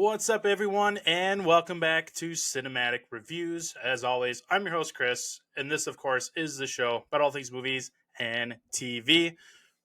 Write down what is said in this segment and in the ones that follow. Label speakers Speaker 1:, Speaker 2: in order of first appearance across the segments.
Speaker 1: What's up, everyone, and welcome back to Cinematic Reviews. As always, I'm your host, Chris, and this, of course, is the show about all things movies and TV.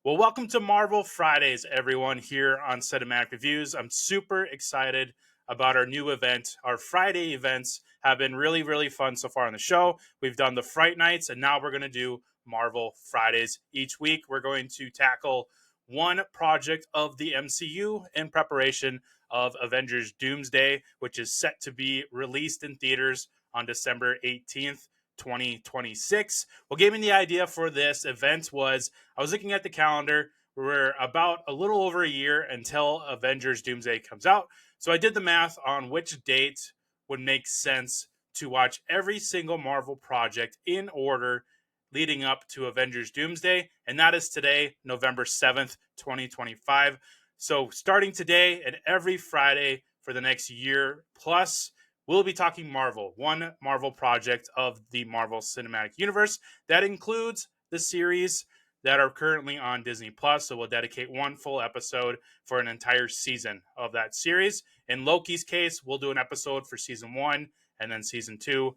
Speaker 1: Well, welcome to Marvel Fridays, everyone, here on Cinematic Reviews. I'm super excited about our new event. Our Friday events have been really, really fun so far on the show. We've done the Fright Nights, and now we're going to do Marvel Fridays. Each week, we're going to tackle one project of the MCU in preparation of Avengers Doomsday, which is set to be released in theaters on December 18th, 2026. What gave me the idea for this event was I was looking at the calendar. We're about a little over a year until Avengers Doomsday comes out. So I did the math on which date would make sense to watch every single Marvel project in order leading up to Avengers Doomsday, and that is today, November 7th, 2025. So starting today and every Friday for the next year plus, we'll be talking Marvel, one Marvel project of the Marvel Cinematic Universe. That includes the series that are currently on Disney Plus. So we'll dedicate one full episode for an entire season of that series. In Loki's case, we'll do an episode for season 1 and then season 2.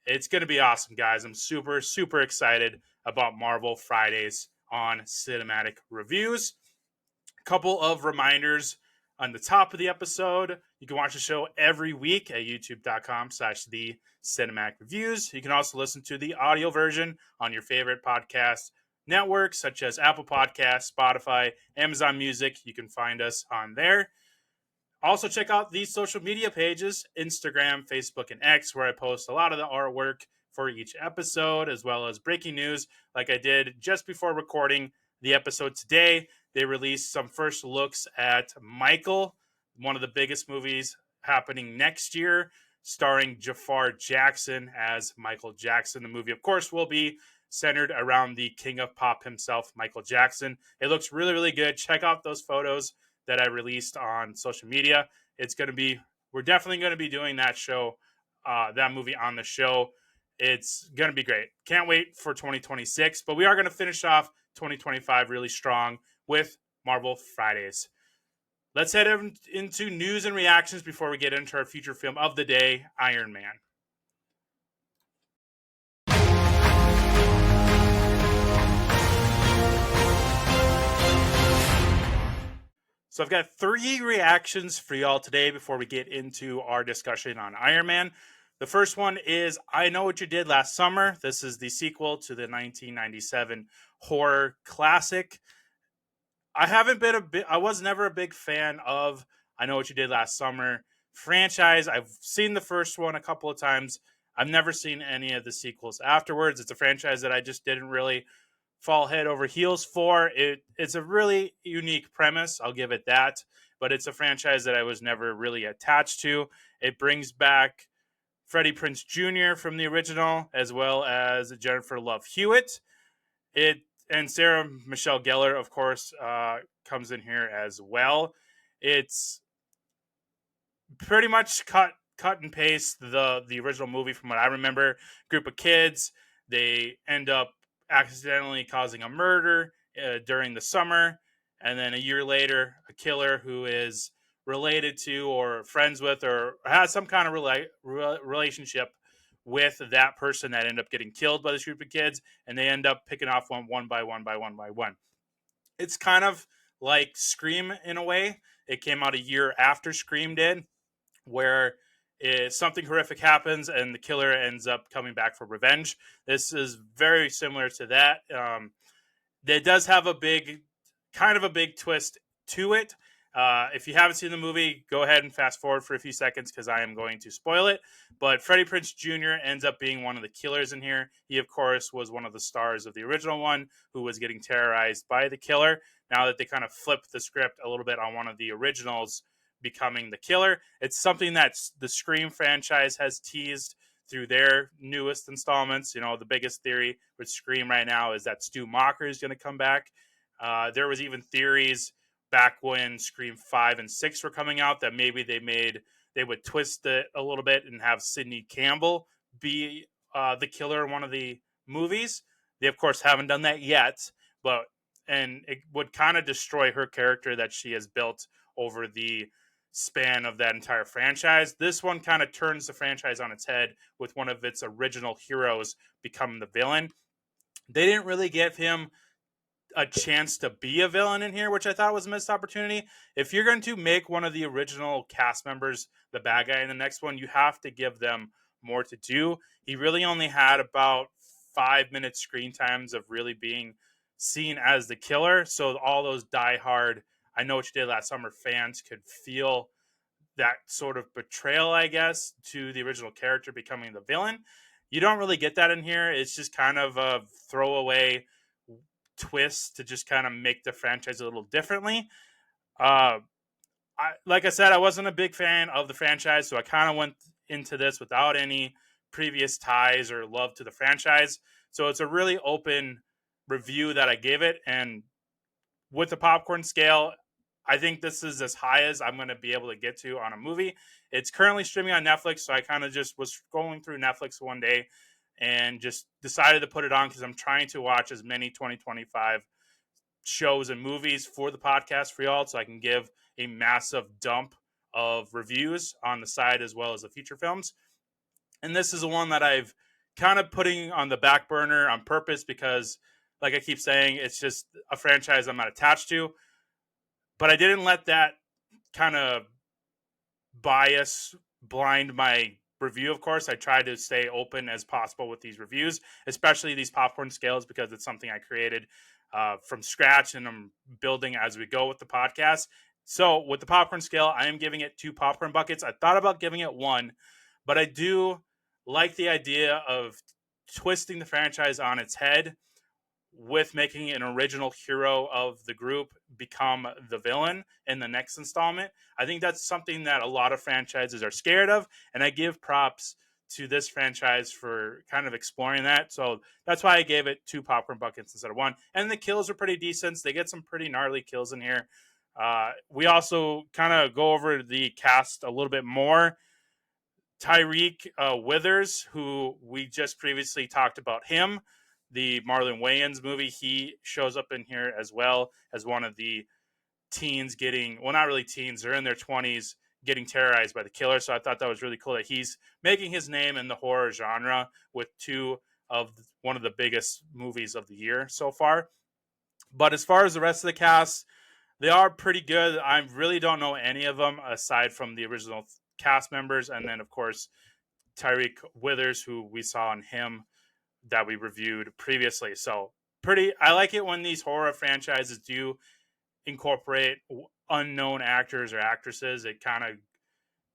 Speaker 1: It's going to be awesome, guys. I'm super, super excited about Marvel Fridays on Cinematic Reviews. A couple of reminders on the top of the episode. You can watch the show every week at youtube.com/the Cinematic Reviews. You can also listen to the audio version on your favorite podcast networks, such as Apple Podcasts, Spotify, Amazon Music. You can find us on there. Also, check out these social media pages, Instagram, Facebook, and X, where I post a lot of the artwork for each episode, as well as breaking news like I did just before recording the episode today. They released some first looks at Michael, one of the biggest movies happening next year, starring Jafar Jackson as Michael Jackson. The movie, of course, will be centered around the king of pop himself, Michael Jackson. It looks really, really good. Check out those photos that I released on social media. We're definitely going to be doing that movie on the show. It's going to be great. Can't wait for 2026, but we are going to finish off 2025 really strong with Marvel Fridays. Let's head into news and reactions before we get into our feature film of the day, Iron Man. So I've got 3 reactions for y'all today before we get into our discussion on Iron Man. The first one is I Know What You Did Last Summer. This is the sequel to the 1997 horror classic. I was never a big fan of I Know What You Did Last Summer franchise. I've seen the first one a couple of times. I've never seen any of the sequels afterwards. It's a franchise that I just didn't really fall head over heels for. It's a really unique premise, I'll give it that, but it's a franchise that I was never really attached to. It brings back Freddie Prinze Jr. from the original, as well as Jennifer Love Hewitt. And Sarah Michelle Gellar, of course, comes in here as well. It's pretty much cut and paste the original movie from what I remember. Group of kids, they end up accidentally causing a murder during the summer, and then a year later, a killer who is related to or friends with or has some kind of relationship with that person that ended up getting killed by this group of kids, and they end up picking off one by one. It's kind of like Scream in a way. It came out a year after Scream did, where something horrific happens and the killer ends up coming back for revenge. This is very similar to that. It does have a big twist to it. If you haven't seen the movie, go ahead and fast forward for a few seconds because I am going to spoil it. But Freddie Prinze Jr. ends up being one of the killers in here. He, of course, was one of the stars of the original one who was getting terrorized by the killer. Now that they kind of flipped the script a little bit on one of the originals becoming the killer, it's something that the Scream franchise has teased through their newest installments. You know, the biggest theory with Scream right now is that Stu Macher is going to come back. There was even theories back when Scream 5 and 6 were coming out that maybe they would twist it a little bit and have Sidney Campbell be the killer in one of the movies. They, of course, haven't done that yet, and it would kind of destroy her character that she has built over the span of that entire franchise. This one kind of turns the franchise on its head with one of its original heroes becoming the villain. They didn't really give him a chance to be a villain in here, which I thought was a missed opportunity. If you're going to make one of the original cast members the bad guy in the next one, you have to give them more to do. He really only had about 5 minutes screen times of really being seen as the killer. So all those diehard I Know What You Did Last Summer fans could feel that sort of betrayal, I guess, to the original character becoming the villain. You don't really get that in here. It's just kind of a throwaway twist to just kind of make the franchise a little differently. Uh, like I said, I wasn't a big fan of the franchise, so I kind of went into this without any previous ties or love to the franchise. So it's a really open review that I gave it, and with the popcorn scale, I think this is as high as I'm going to be able to get to on a movie. It's currently streaming on Netflix, so I kind of just was scrolling through Netflix one day and just decided to put it on because I'm trying to watch as many 2025 shows and movies for the podcast for y'all, so I can give a massive dump of reviews on the side as well as the feature films. And this is the one that I've kind of putting on the back burner on purpose because, like I keep saying, it's just a franchise I'm not attached to. But I didn't let that kind of bias blind my review. Of course, I try to stay open as possible with these reviews, especially these popcorn scales, because it's something I created from scratch and I'm building as we go with the podcast. So with the popcorn scale, I am giving it 2 popcorn buckets. I thought about giving it 1, but I do like the idea of twisting the franchise on its head with making an original hero of the group become the villain in the next installment. I think that's something that a lot of franchises are scared of, and I give props to this franchise for kind of exploring that. So that's why I gave it 2 popcorn buckets instead of 1. And the kills are pretty decent. They get some pretty gnarly kills in here. We also kind of go over the cast a little bit more. Tyreek Withers, who we just previously talked about him, the Marlon Wayans movie, he shows up in here as well as one of the teens getting, well, not really teens, they're in their 20s getting terrorized by the killer. So I thought that was really cool that he's making his name in the horror genre with 2 of one of the biggest movies of the year so far. But as far as the rest of the cast, they are pretty good. I really don't know any of them aside from the original cast members. And then, of course, Tyreek Withers, who we saw in him that we reviewed previously. So I like it when these horror franchises do incorporate unknown actors or actresses. It kind of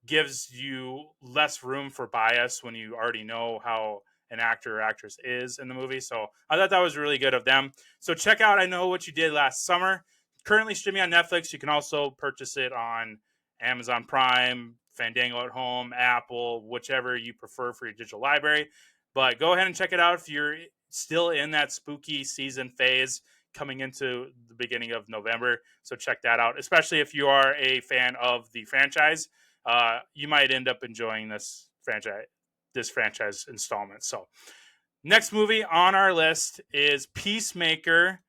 Speaker 1: gives you less room for bias when you already know how an actor or actress is in the movie. So I thought that was really good of them. So check out I Know What You Did Last Summer. Currently streaming on Netflix. You can also purchase it on Amazon Prime, Fandango at Home, Apple, whichever you prefer for your digital library. But go ahead and check it out if you're still in that spooky season phase coming into the beginning of November. So check that out, especially if you are a fan of the franchise. You might end up enjoying this franchise installment. So next movie on our list is Peacemaker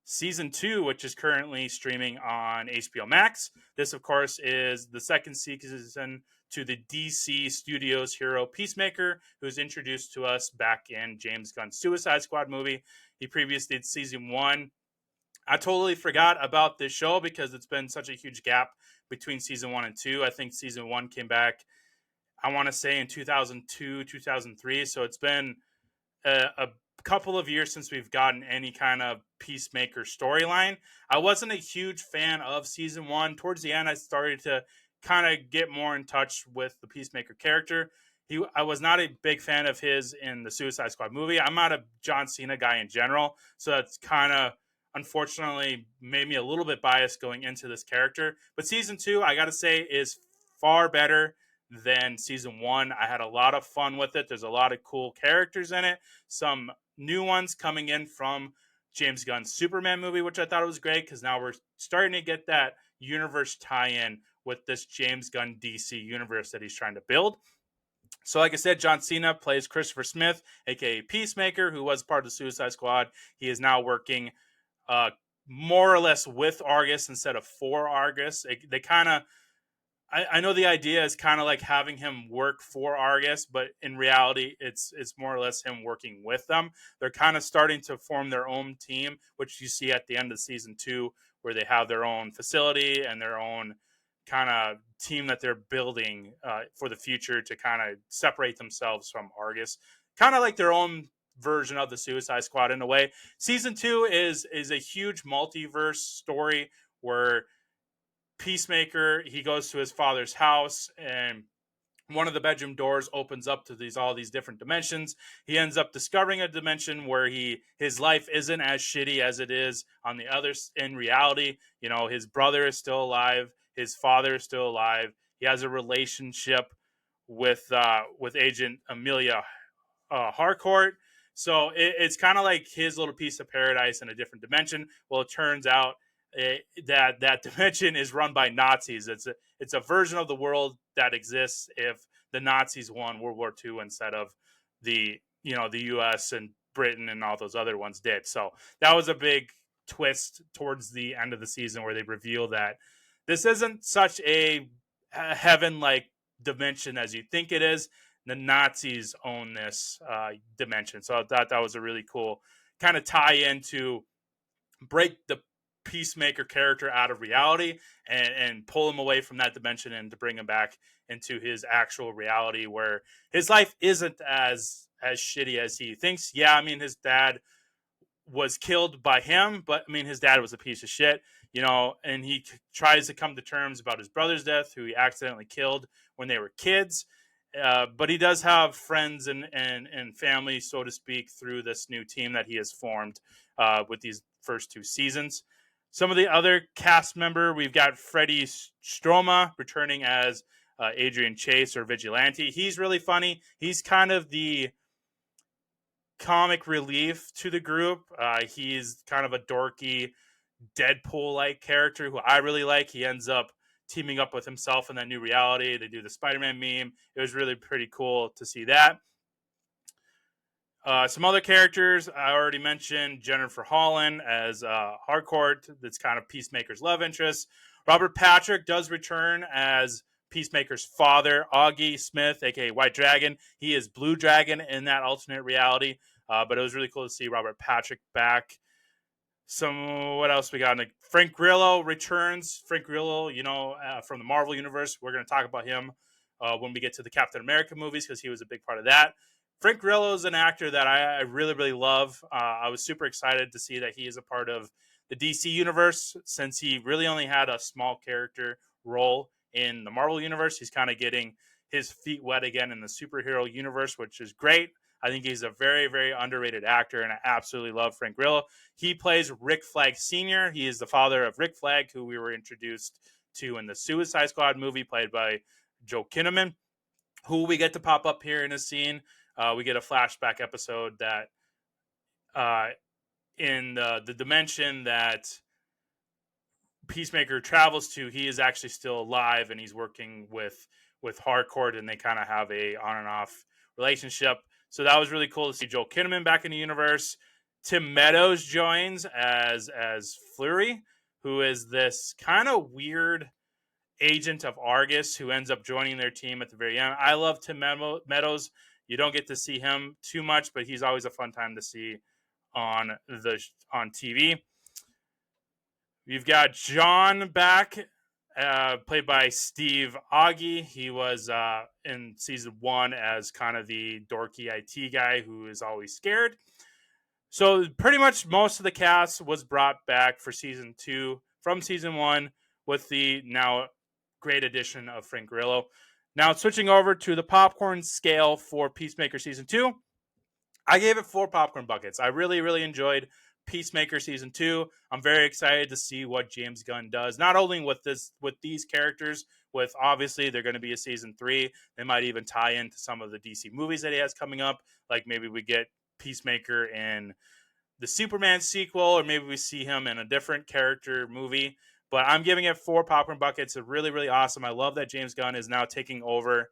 Speaker 1: Season 2, which is currently streaming on HBO Max. This, of course, is the second season to the DC Studios hero Peacemaker, who's introduced to us back in James Gunn's Suicide Squad movie. He previously did Season 1. I totally forgot about this show because it's been such a huge gap between Season 1 and 2. I think Season 1 came back, I want to say, in 2002, 2003. So it's been a couple of years since we've gotten any kind of Peacemaker storyline. I wasn't a huge fan of Season 1. Towards the end, I started to kind of get more in touch with the Peacemaker character. I was not a big fan of his in the Suicide Squad movie. I'm not a John Cena guy in general, so that's kind of unfortunately made me a little bit biased going into this character. But Season 2, I got to say, is far better than Season 1. I had a lot of fun with it. There's a lot of cool characters in it. Some new ones coming in from James Gunn's Superman movie, which I thought was great because now we're starting to get that universe tie-in with this James Gunn DC universe that he's trying to build. So like I said, John Cena plays Christopher Smith, aka Peacemaker, who was part of the Suicide Squad. He is now working more or less with Argus instead of for Argus. They kind of I know the idea is kind of like having him work for Argus, but in reality, it's more or less him working with them. They're kind of starting to form their own team, which you see at the end of season two, where they have their own facility and their own kind of team that they're building for the future to kind of separate themselves from Argus, kind of like their own version of the Suicide Squad in a way. Season two is a huge multiverse story where Peacemaker, he goes to his father's house, and one of the bedroom doors opens up to all these different dimensions. He ends up discovering a dimension where his life isn't as shitty as it is on the others in reality. You know, his brother is still alive, his father is still alive. He has a relationship with Agent Amelia Harcourt. So it's kind of like his little piece of paradise in a different dimension. Well, it turns out that dimension is run by Nazis. It's a version of the world that exists if the Nazis won World War II instead of the U.S. and Britain and all those other ones did. So that was a big twist towards the end of the season where they reveal that this isn't such a heaven like dimension as you think it is. The Nazis own this dimension. So I thought that was a really cool kind of tie in to break the Peacemaker character out of reality and pull him away from that dimension and to bring him back into his actual reality where his life isn't as shitty as he thinks. Yeah, I mean his dad was killed by him, but I mean his dad was a piece of shit, and he tries to come to terms about his brother's death, who he accidentally killed when they were kids. But he does have friends and family, so to speak, through this new team that he has formed with these first two seasons. Some of the other cast member, we've got Freddie Stroma returning as Adrian Chase or Vigilante. He's really funny. He's kind of the comic relief to the group. He's kind of a dorky Deadpool-like character who I really like. He ends up teaming up with himself in that new reality. They do the Spider-Man meme. It was really pretty cool to see that. Some other characters I already mentioned: Jennifer Holland as Harcourt, that's kind of Peacemaker's love interest. Robert Patrick does return as Peacemaker's father, Augie Smith, aka White Dragon. He is Blue Dragon in that alternate reality. But it was really cool to see Robert Patrick back. What else we got? Like Frank Grillo returns. Frank Grillo, from the Marvel universe. We're going to talk about him when we get to the Captain America movies because he was a big part of that. Frank Grillo is an actor that I really, really love. I was super excited to see that he is a part of the DC universe since he really only had a small character role in the Marvel universe. He's kind of getting his feet wet again in the superhero universe, which is great. I think he's a very, very underrated actor, and I absolutely love Frank Grillo. He plays Rick Flag Sr. He is the father of Rick Flag, who we were introduced to in the Suicide Squad movie, played by Joe Kinnaman, who we get to pop up here in a scene. We get a flashback episode that in the dimension that Peacemaker travels to, he is actually still alive, and he's working with Harcourt, and they kind of have a on and off relationship. So that was really cool to see Joel Kinnaman back in the universe. Tim Meadows joins as Fleury, who is this kind of weird agent of Argus who ends up joining their team at the very end. I love Tim Meadows. You don't get to see him too much, but he's always a fun time to see on TV. We've got John back, played by Steve Augie. He was in season one as kind of the dorky IT guy who is always scared. So pretty much most of the cast was brought back for season two from season one with the now great addition of Frank Grillo. Now switching over to the popcorn scale for Peacemaker season two, I gave it 4 popcorn buckets. I really, really enjoyed Peacemaker season 2. I'm very excited to see what James Gunn does. Not only with these characters, with obviously they're going to be a season 3. They might even tie into some of the DC movies that he has coming up. Like maybe we get Peacemaker in the Superman sequel, or maybe we see him in a different character movie. But I'm giving it 4 popcorn buckets. It's really, really awesome. I love that James Gunn is now taking over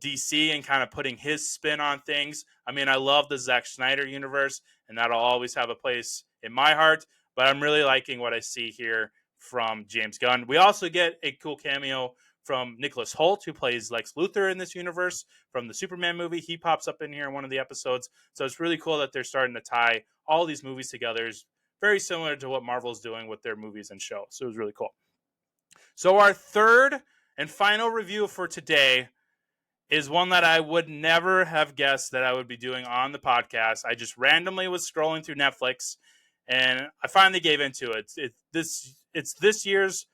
Speaker 1: DC and kind of putting his spin on things. I mean, I love the Zack Snyder universe, and that'll always have a place in my heart. But I'm really liking what I see here from James Gunn. We also get a cool cameo from Nicholas Hoult, who plays Lex Luthor in this universe from the Superman movie. He pops up in here in one of the episodes. So it's really cool that they're starting to tie all these movies together. It's very similar to what Marvel's doing with their movies and shows. So it was really cool. So our third and final review for today is one that I would never have guessed that I would be doing on the podcast. I just randomly was scrolling through Netflix and I finally gave into it. It's this year's,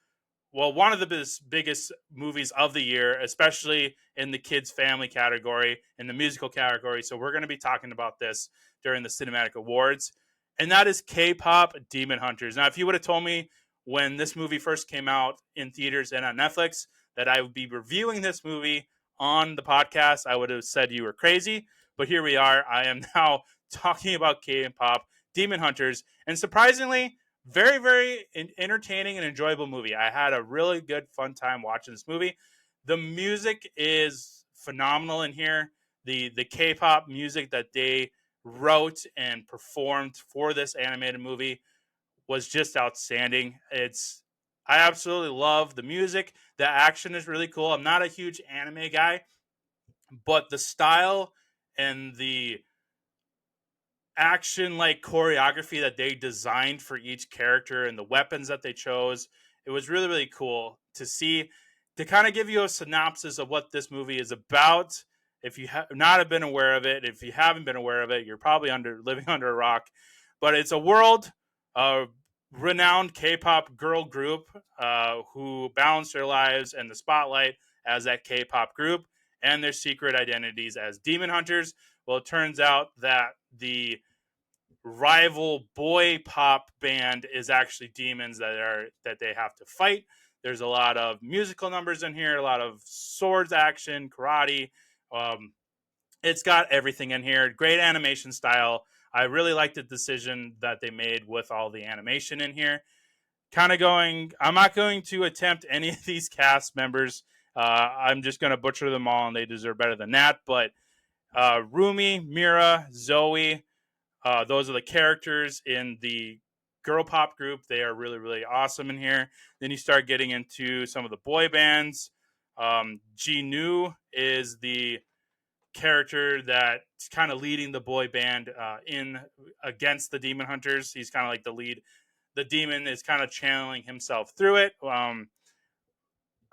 Speaker 1: well, one of the biggest movies of the year, especially in the kids family category, in the musical category. So we're going to be talking about this during the Cinematic Awards, and that is K-pop Demon Hunters. Now, if you would have told me when this movie first came out in theaters and on Netflix that I would be reviewing this movie on the podcast, I would have said you were crazy. But here we are. I am now talking about K-pop Demon Hunters, and surprisingly, very, very entertaining and enjoyable movie. I had a really good, fun time watching this movie. The music is phenomenal in here. The K-pop music that they wrote and performed for this animated movie was just outstanding. I absolutely love the music. The action is really cool. I'm not a huge anime guy, but the style and the action like choreography that they designed for each character and the weapons that they chose, it was really, really cool to see. To kind of give you a synopsis of what this movie is about, if you have not been aware of it, if you haven't been aware of it, you're probably living under a rock. But it's a world renowned K-pop girl group who balance their lives and the spotlight as that K-pop group and their secret identities as demon hunters. Well, it turns out that the rival boy pop band is actually demons that they have to fight. There's a lot of musical numbers in here, a lot of swords action, karate. It's got everything in here. Great animation style. I really like the decision that they made with all the animation in here. I'm not going to attempt any of these cast members. I'm just going to butcher them all, and they deserve better than that. But Rumi, Mira, Zoe, those are the characters in the girl pop group. They are really, really awesome in here. Then you start getting into some of the boy bands. Ji-Nu is the character that's kind of leading the boy band in against the demon hunters. He's kind of like the lead. The demon is kind of channeling himself through it.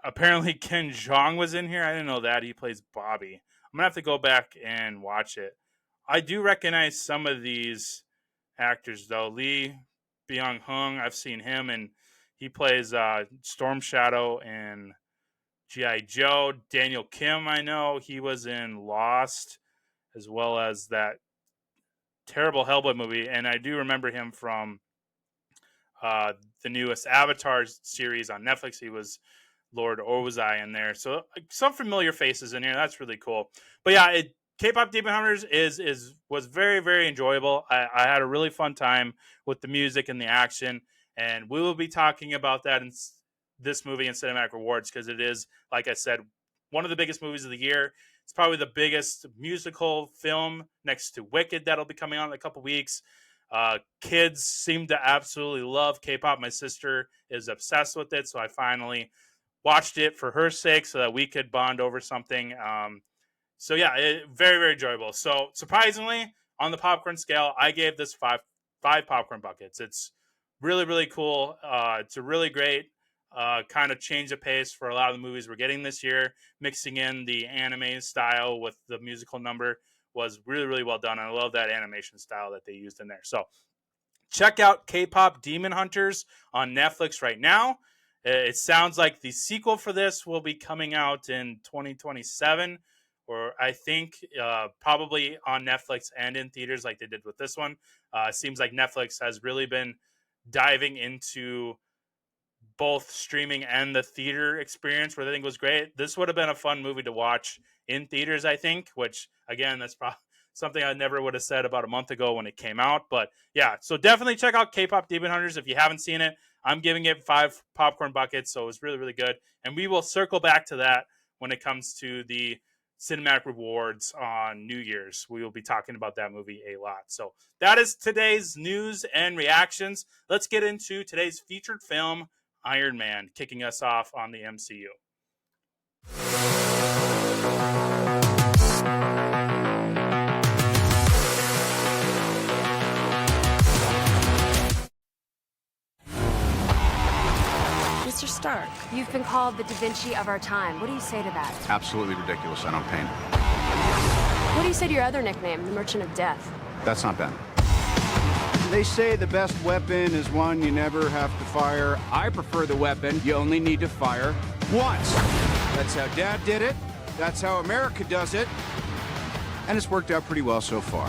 Speaker 1: Apparently Ken Jeong was in here. I didn't know that. He plays Bobby. I'm gonna have to go back and watch it. I do recognize some of these actors though. Lee Byung Hung, I've seen him, and he plays Storm Shadow and G.I. Joe. Daniel Kim, I know he was in Lost, as well as that terrible Hellboy movie, and I do remember him from the newest Avatar series on Netflix. He was Lord Ozai in there, so some familiar faces in here. That's really cool. But yeah, K-pop Demon Hunters was very, very enjoyable. I had a really fun time with the music and the action, and we will be talking about that in this movie in Cinematic Awards because it is, like I said, one of the biggest movies of the year. It's probably the biggest musical film next to Wicked that'll be coming out in a couple weeks. Kids seem to absolutely love K-pop. My sister is obsessed with it, so I finally watched it for her sake so that we could bond over something. So yeah, very, very enjoyable. So surprisingly, on the popcorn scale, I gave this five popcorn buckets. It's really, really cool. It's a really great kind of change of pace for a lot of the movies we're getting this year. Mixing in the anime style with the musical number was really, really well done. I love that animation style that they used in there. So check out K-pop Demon Hunters on Netflix right now. It sounds like the sequel for this will be coming out in 2027, or I think probably on Netflix and in theaters like they did with this one. Seems like Netflix has really been diving into both streaming and the theater experience, which I think was great. This would have been a fun movie to watch in theaters, I think, which, again, that's probably something I never would have said about a month ago when it came out. But yeah, so definitely check out K-pop Demon Hunters if you haven't seen it. I'm giving it 5 popcorn buckets, so it was really, really good. And we will circle back to that when it comes to the Cinematic Rewards on New Year's. We will be talking about that movie a lot. So that is today's news and reactions. Let's get into today's featured film, Iron Man, kicking us off on the MCU.
Speaker 2: Mr. Stark, you've been called the Da Vinci of our time. What do you say to that?
Speaker 3: Absolutely ridiculous. I don't paint.
Speaker 2: What do you say to your other nickname, the Merchant of Death?
Speaker 3: That's not bad. They say the best weapon is one you never have to fire. I prefer the weapon you only need to fire once. That's how Dad did it. That's how America does it. And it's worked out pretty well so far.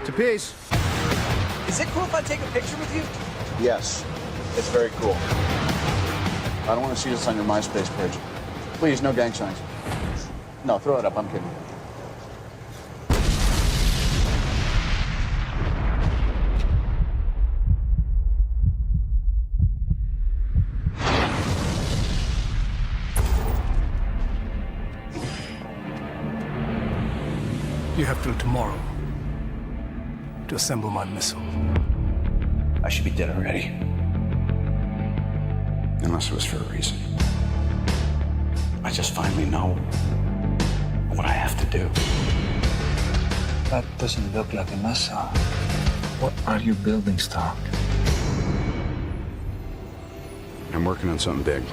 Speaker 3: To peace.
Speaker 4: Is it cool if I take a picture with you?
Speaker 3: Yes, it's very cool. I don't want to see this on your MySpace page. Please, no gang signs. No, throw it up. I'm kidding.
Speaker 5: You have till tomorrow to assemble my missile.
Speaker 4: I should be dead already.
Speaker 3: Unless it was for a reason.
Speaker 4: I just finally know what I have to do.
Speaker 6: That doesn't look like a missile. What are you building, Stark?
Speaker 3: I'm working on something big.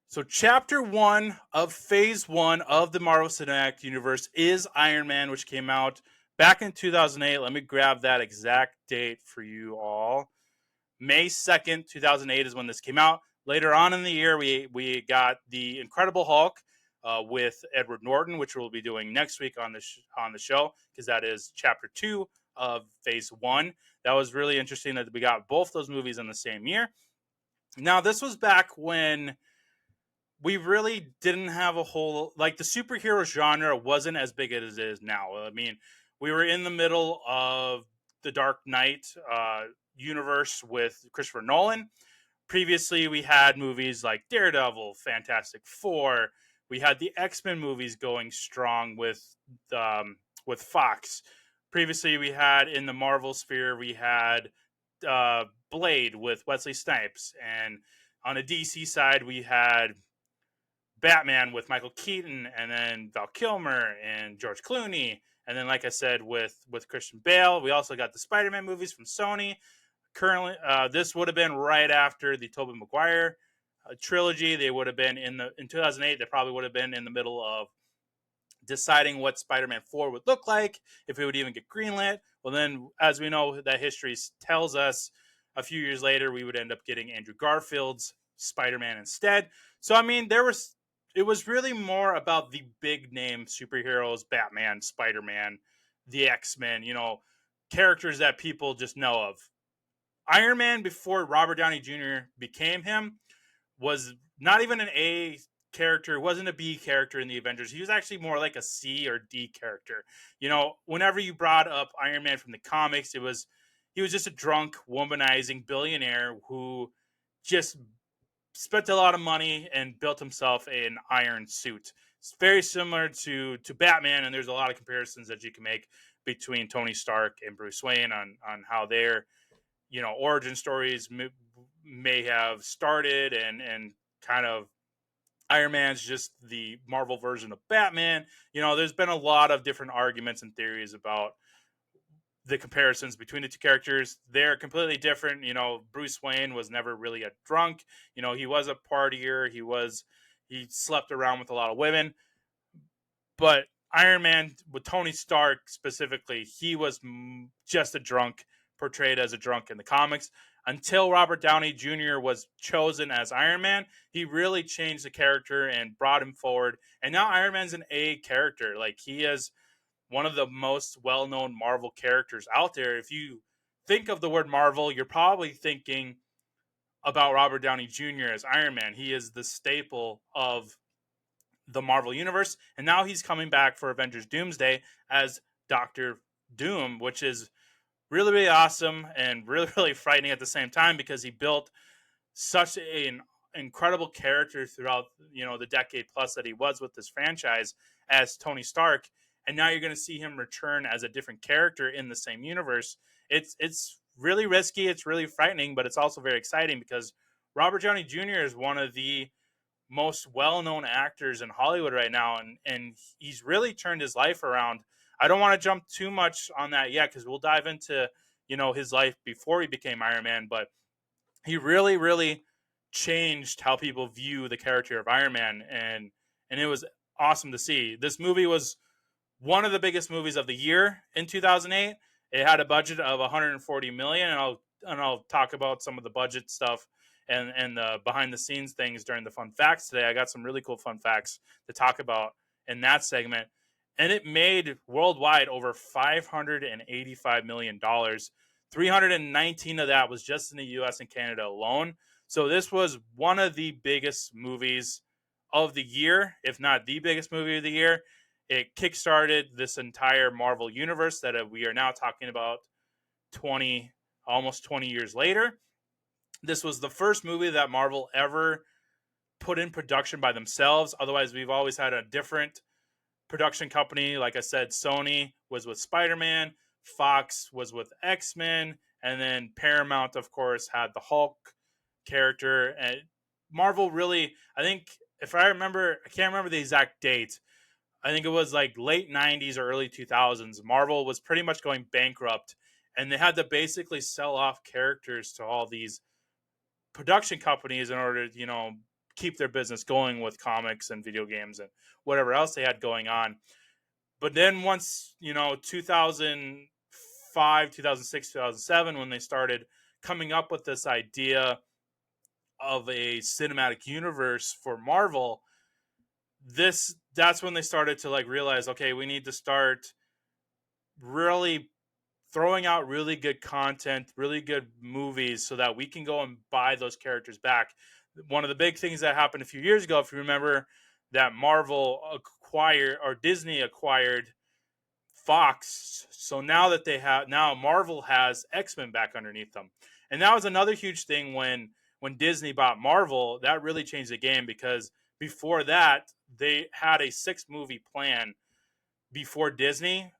Speaker 1: So chapter 1 of phase 1 of the Marvel Cinematic Universe is Iron Man, which came out back in 2008. Let me grab that exact date for you all. May 2nd, 2008 is when this came out. Later on in the year, we got the Incredible Hulk with Edward Norton, which we'll be doing next week on the show, because that is chapter 2 of phase 1. That was really interesting that we got both those movies in the same year. Now, this was back when we really didn't have a whole, like, the superhero genre wasn't as big as it is now. I mean, we were in the middle of the Dark Knight universe with Christopher Nolan. Previously, we had movies like Daredevil, Fantastic Four. We had the X-Men movies going strong with Fox. Previously, we had in the Marvel sphere, we had Blade with Wesley Snipes, and on a DC side, we had Batman with Michael Keaton, and then Val Kilmer and George Clooney, and then, like I said, with Christian Bale. We also got the Spider-Man movies from Sony. Currently, this would have been right after the Tobey Maguire trilogy. They would have been in 2008. They probably would have been in the middle of deciding what Spider-Man 4 would look like, if it would even get greenlit. Well, then, as we know, that history tells us, a few years later, we would end up getting Andrew Garfield's Spider-Man instead. So, I mean, it was really more about the big name superheroes, Batman, Spider-Man, the X-Men, characters that people just know of. Iron Man, before Robert Downey Jr. became him, was not even an A character, wasn't a B character in the Avengers. He was actually more like a C or D character. Whenever you brought up Iron Man from the comics, he was just a drunk, womanizing billionaire who just spent a lot of money and built himself an iron suit. It's very similar to Batman, and there's a lot of comparisons that you can make between Tony Stark and Bruce Wayne on how their origin stories may have started, and kind of Iron Man's just the Marvel version of Batman. There's been a lot of different arguments and theories about the comparisons between the two characters. They're completely different. Bruce Wayne was never really a drunk. He was a partier. He slept around with a lot of women. But Iron Man, with Tony Stark specifically, he was just a drunk portrayed as a drunk in the comics. Until Robert Downey Jr. was chosen as Iron Man, he really changed the character and brought him forward. And now Iron Man's an A character. Like, he is one of the most well-known Marvel characters out there. If you think of the word Marvel, you're probably thinking about Robert Downey Jr. as Iron Man. He is the staple of the Marvel Universe. And now he's coming back for Avengers Doomsday as Doctor Doom, which is really, really awesome and really, really frightening at the same time, because he built such an incredible character throughout, the decade plus that he was with this franchise as Tony Stark. And now you're going to see him return as a different character in the same universe. It's really risky. It's really frightening, but it's also very exciting because Robert Downey Jr. is one of the most well-known actors in Hollywood right now, and he's really turned his life around. I don't want to jump too much on that yet because we'll dive into his life before he became Iron Man, but he really, really changed how people view the character of Iron Man, and it was awesome to see. This movie was one of the biggest movies of the year in 2008. It had a budget of 140 million, and I'll talk about some of the budget stuff and the behind the scenes things during the fun facts today. I got some really cool fun facts to talk about in that segment. And it made worldwide over $585 million. 319 of that was just in the US and Canada alone. So this was one of the biggest movies of the year, if not the biggest movie of the year. It kickstarted this entire Marvel universe that we are now talking about almost 20 years later. This was the first movie that Marvel ever put in production by themselves. Otherwise, we've always had a different production company. Like I said, Sony was with Spider-Man, Fox was with X-Men, and then Paramount, of course, had the Hulk character. And Marvel really, I think, if I remember, I can't remember the exact date. I think it was like late 90s or early 2000s. Marvel was pretty much going bankrupt, and they had to basically sell off characters to all these production companies in order to, keep their business going with comics and video games and whatever else they had going on. But then once, 2005, 2006, 2007, when they started coming up with this idea of a cinematic universe for Marvel, that's when they started to realize, okay, we need to start really throwing out really good content, really good movies, so that we can go and buy those characters back. One of the big things that happened a few years ago, if you remember, that Disney acquired Fox. So now Marvel has X-Men back underneath them. And that was another huge thing when Disney bought Marvel. That really changed the game, because before that, they had a 6-movie plan before Disney,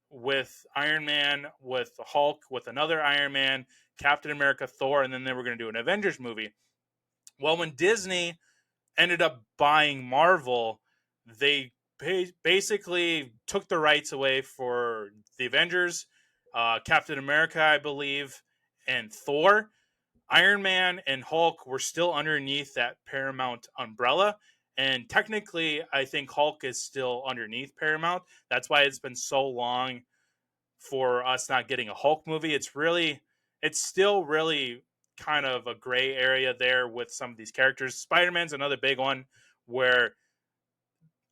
Speaker 1: with Iron Man, with Hulk, with another Iron Man, Captain America, Thor, and then they were going to do an Avengers movie. Well, when Disney ended up buying Marvel, they basically took the rights away for the Avengers, Captain America, I believe, and Thor. Iron Man and Hulk were still underneath that Paramount umbrella. And technically, I think Hulk is still underneath Paramount. That's why it's been so long for us not getting a Hulk movie. It's still really kind of a gray area there with some of these characters. Spider-Man's another big one where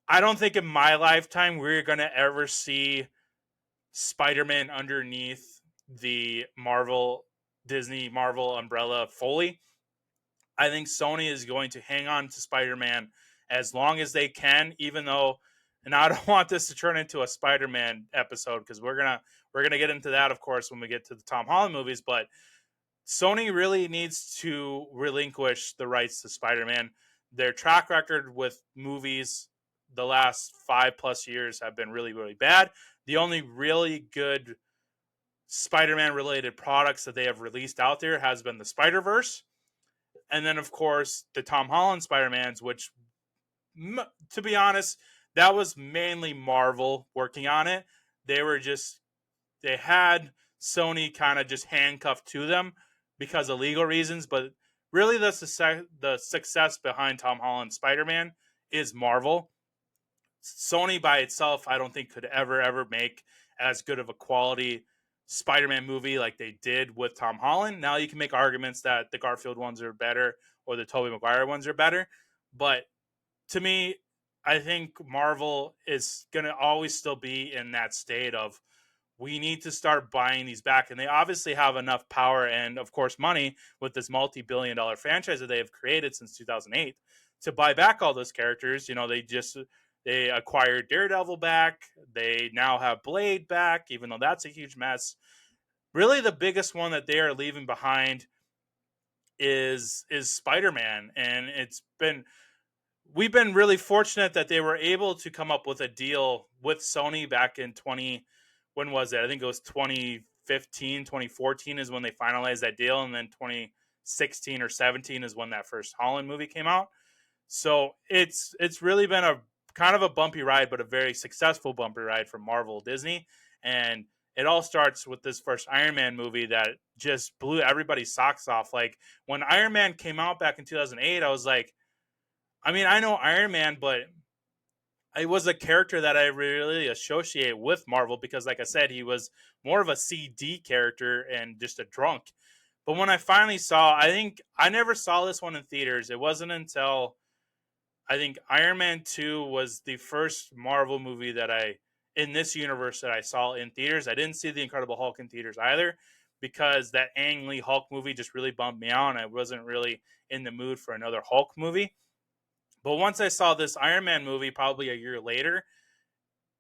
Speaker 1: I don't think in my lifetime we're going to ever see Spider-Man underneath the Disney Marvel umbrella fully. I think Sony is going to hang on to Spider-Man as long as they can, even though, and I don't want this to turn into a Spider-Man episode, because we're gonna get into that, of course, when we get to the Tom Holland movies, but Sony really needs to relinquish the rights to Spider-Man. Their track record with movies the last 5+ years have been really, really bad. The only really good Spider-Man related products that they have released out there has been the Spider-Verse. And then, of course, the Tom Holland Spider-Mans, which, to be honest, that was mainly Marvel working on it. They had Sony kind of just handcuffed to them because of legal reasons. But really, the success behind Tom Holland's Spider-Man is Marvel. Sony by itself, I don't think could ever make as good of a quality Spider-Man movie like they did with Tom Holland. Now you can make arguments that the Garfield ones are better or the Tobey Maguire ones are better, but to me, I think Marvel is going to always still be in that state of we need to start buying these back. And they obviously have enough power and, of course, money with this multi-billion dollar franchise that they have created since 2008 to buy back all those characters. You know, they acquired Daredevil back. They now have Blade back, even though that's a huge mess. Really, the biggest one that they are leaving behind is Spider-Man, and we've been really fortunate that they were able to come up with a deal with Sony back in when was it? I think it was 2015, 2014 is when they finalized that deal, and then 2016 or 17 is when that first Holland movie came out. So it's really been a kind of a bumpy ride, but a very successful bumpy ride for Marvel Disney. And it all starts with this first Iron Man movie that just blew everybody's socks off. Like when Iron Man came out back in 2008, I was like, I mean, I know Iron Man, but it was a character that I really associate with Marvel because, like I said, he was more of a CD character and just a drunk. But when I finally saw, I think I never saw this one in theaters. It wasn't until I think Iron Man 2 was the first Marvel movie in this universe that I saw in theaters. I didn't see The Incredible Hulk in theaters either because that Ang Lee Hulk movie just really bummed me out and I wasn't really in the mood for another Hulk movie. But once I saw this Iron Man movie, probably a year later,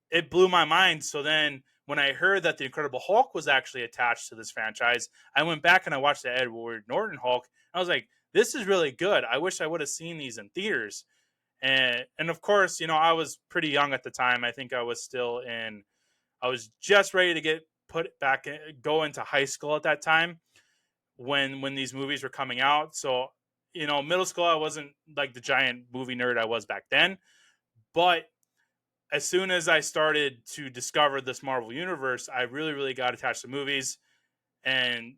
Speaker 1: it blew my mind. So then when I heard that the Incredible Hulk was actually attached to this franchise, I went back and I watched the Edward Norton Hulk. I was like, this is really good. I wish I would have seen these in theaters. And of course, you know, I was pretty young at the time. I think I was just ready to go into high school at that time when these movies were coming out. So, you know, middle school, I wasn't like the giant movie nerd I was back then. But as soon as I started to discover this Marvel universe, I really, really got attached to movies. And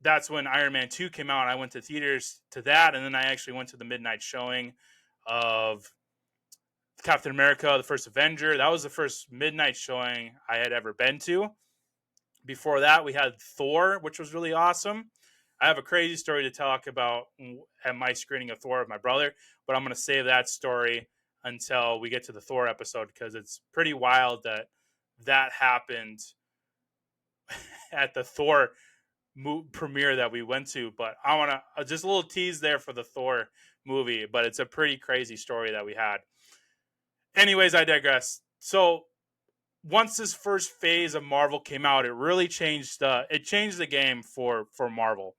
Speaker 1: that's when Iron Man 2 came out. I went to theaters to that. And then I actually went to the midnight showing of Captain America, the first Avenger. That was the first midnight showing I had ever been to. Before that, we had Thor, which was really awesome. I have a crazy story to talk about at my screening of Thor with my brother, but I'm going to save that story until we get to the Thor episode because it's pretty wild that happened at the Thor premiere that we went to. But I want to just a little tease there for the Thor movie, but it's a pretty crazy story that we had. Anyways, I digress. So once this first phase of Marvel came out, it really changed the game for Marvel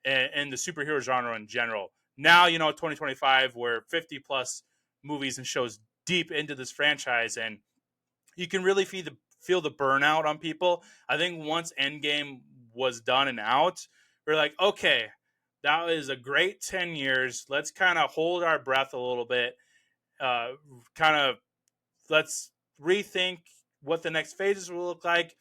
Speaker 1: and the superhero genre in general. Now, you know, 2025, we're 50 plus movies and shows deep into this franchise, and you can really feel the burnout on people. I think once Endgame was done and out, we're like, okay, that was a great 10 years. Let's kind of hold our breath a little bit. Let's rethink what the next phases will look like.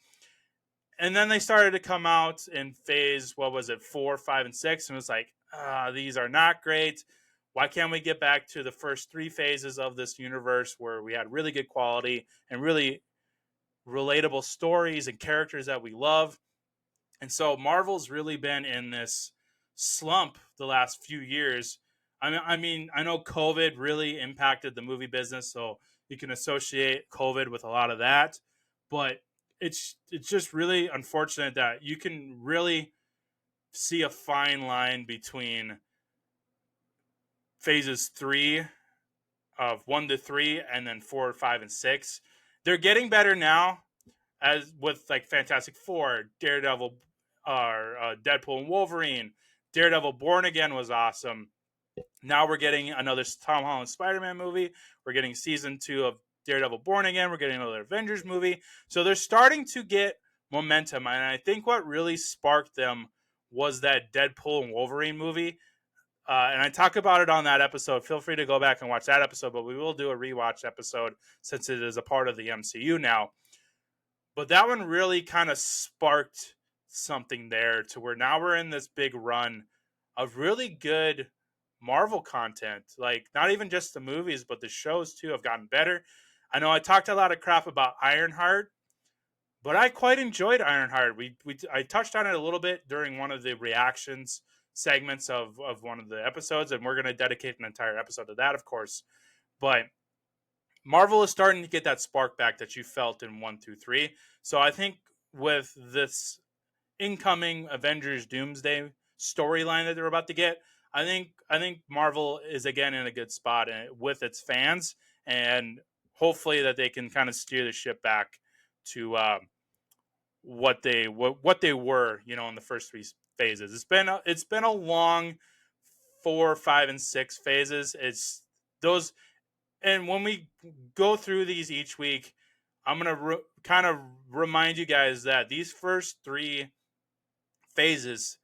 Speaker 1: And then they started to come out in phase, 4, 5, and 6. And it was like, these are not great. Why can't we get back to the first 3 phases of this universe where we had really good quality and really relatable stories and characters that we love? And so Marvel's really been in this slump the last few years. I mean, I know COVID really impacted the movie business, so you can associate COVID with a lot of that. But it's just really unfortunate that you can really see a fine line between phases 1 to 3 and then 4, 5, and 6. They're getting better now, as with like Fantastic Four, Daredevil, Deadpool and Wolverine. Daredevil Born Again was awesome. Now we're getting another Tom Holland Spider-Man movie. We're getting season 2 of Daredevil Born Again. We're getting another Avengers movie. So they're starting to get momentum. And I think what really sparked them was that Deadpool and Wolverine movie. And I talk about it on that episode. Feel free to go back and watch that episode, but we will do a rewatch episode since it is a part of the MCU now. But that one really kind of sparked something there to where now we're in this big run of really good Marvel content. Like, not even just the movies, but the shows too have gotten better. I know I talked a lot of crap about Ironheart, but I quite enjoyed Ironheart. I touched on it a little bit during one of the reactions segments of one of the episodes, and we're going to dedicate an entire episode to that, of course. But Marvel is starting to get that spark back that you felt in 1 through 3. So I think with this incoming Avengers Doomsday storyline that they're about to get, I think Marvel is again in a good spot with its fans, and hopefully that they can kind of steer the ship back to what they were, in the first 3 phases. It's been a long 4, 5, and 6 phases. It's those, and when we go through these each week, I'm gonna kind of remind you guys that these first 3 phases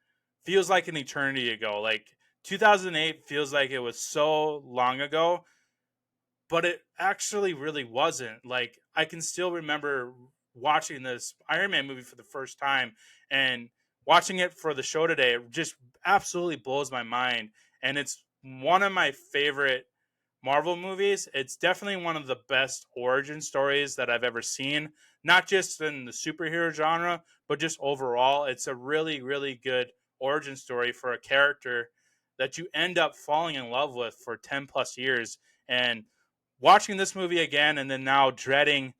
Speaker 1: feels like an eternity ago. Like 2008 feels like it was so long ago, but it actually really wasn't. Like I can still remember watching this Iron Man movie for the first time, and watching it for the show today, it just absolutely blows my mind. And it's one of my favorite Marvel movies. It's definitely one of the best origin stories that I've ever seen, not just in the superhero genre, but just overall. It's a really, really good origin story for a character that you end up falling in love with for 10 plus years. And watching this movie again, and then now dreading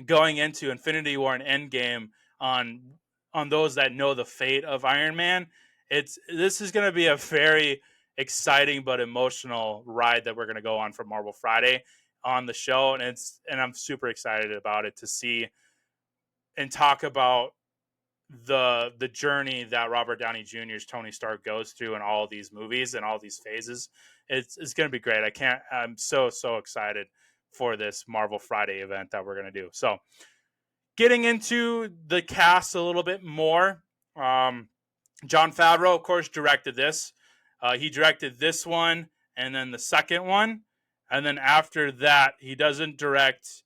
Speaker 1: going into Infinity War and Endgame on those that know the fate of Iron Man, this is going to be a very exciting but emotional ride that we're going to go on for Marvel Friday on the show, and I'm super excited about it to see and talk about the journey that Robert Downey Jr.'s Tony Stark goes through in all these movies and all these phases. It's going to be great. I'm so excited for this Marvel Friday event that we're going to do. So, getting into the cast a little bit more, Jon Favreau, of course, directed this. He directed this one and then the second one. And then after that, he doesn't direct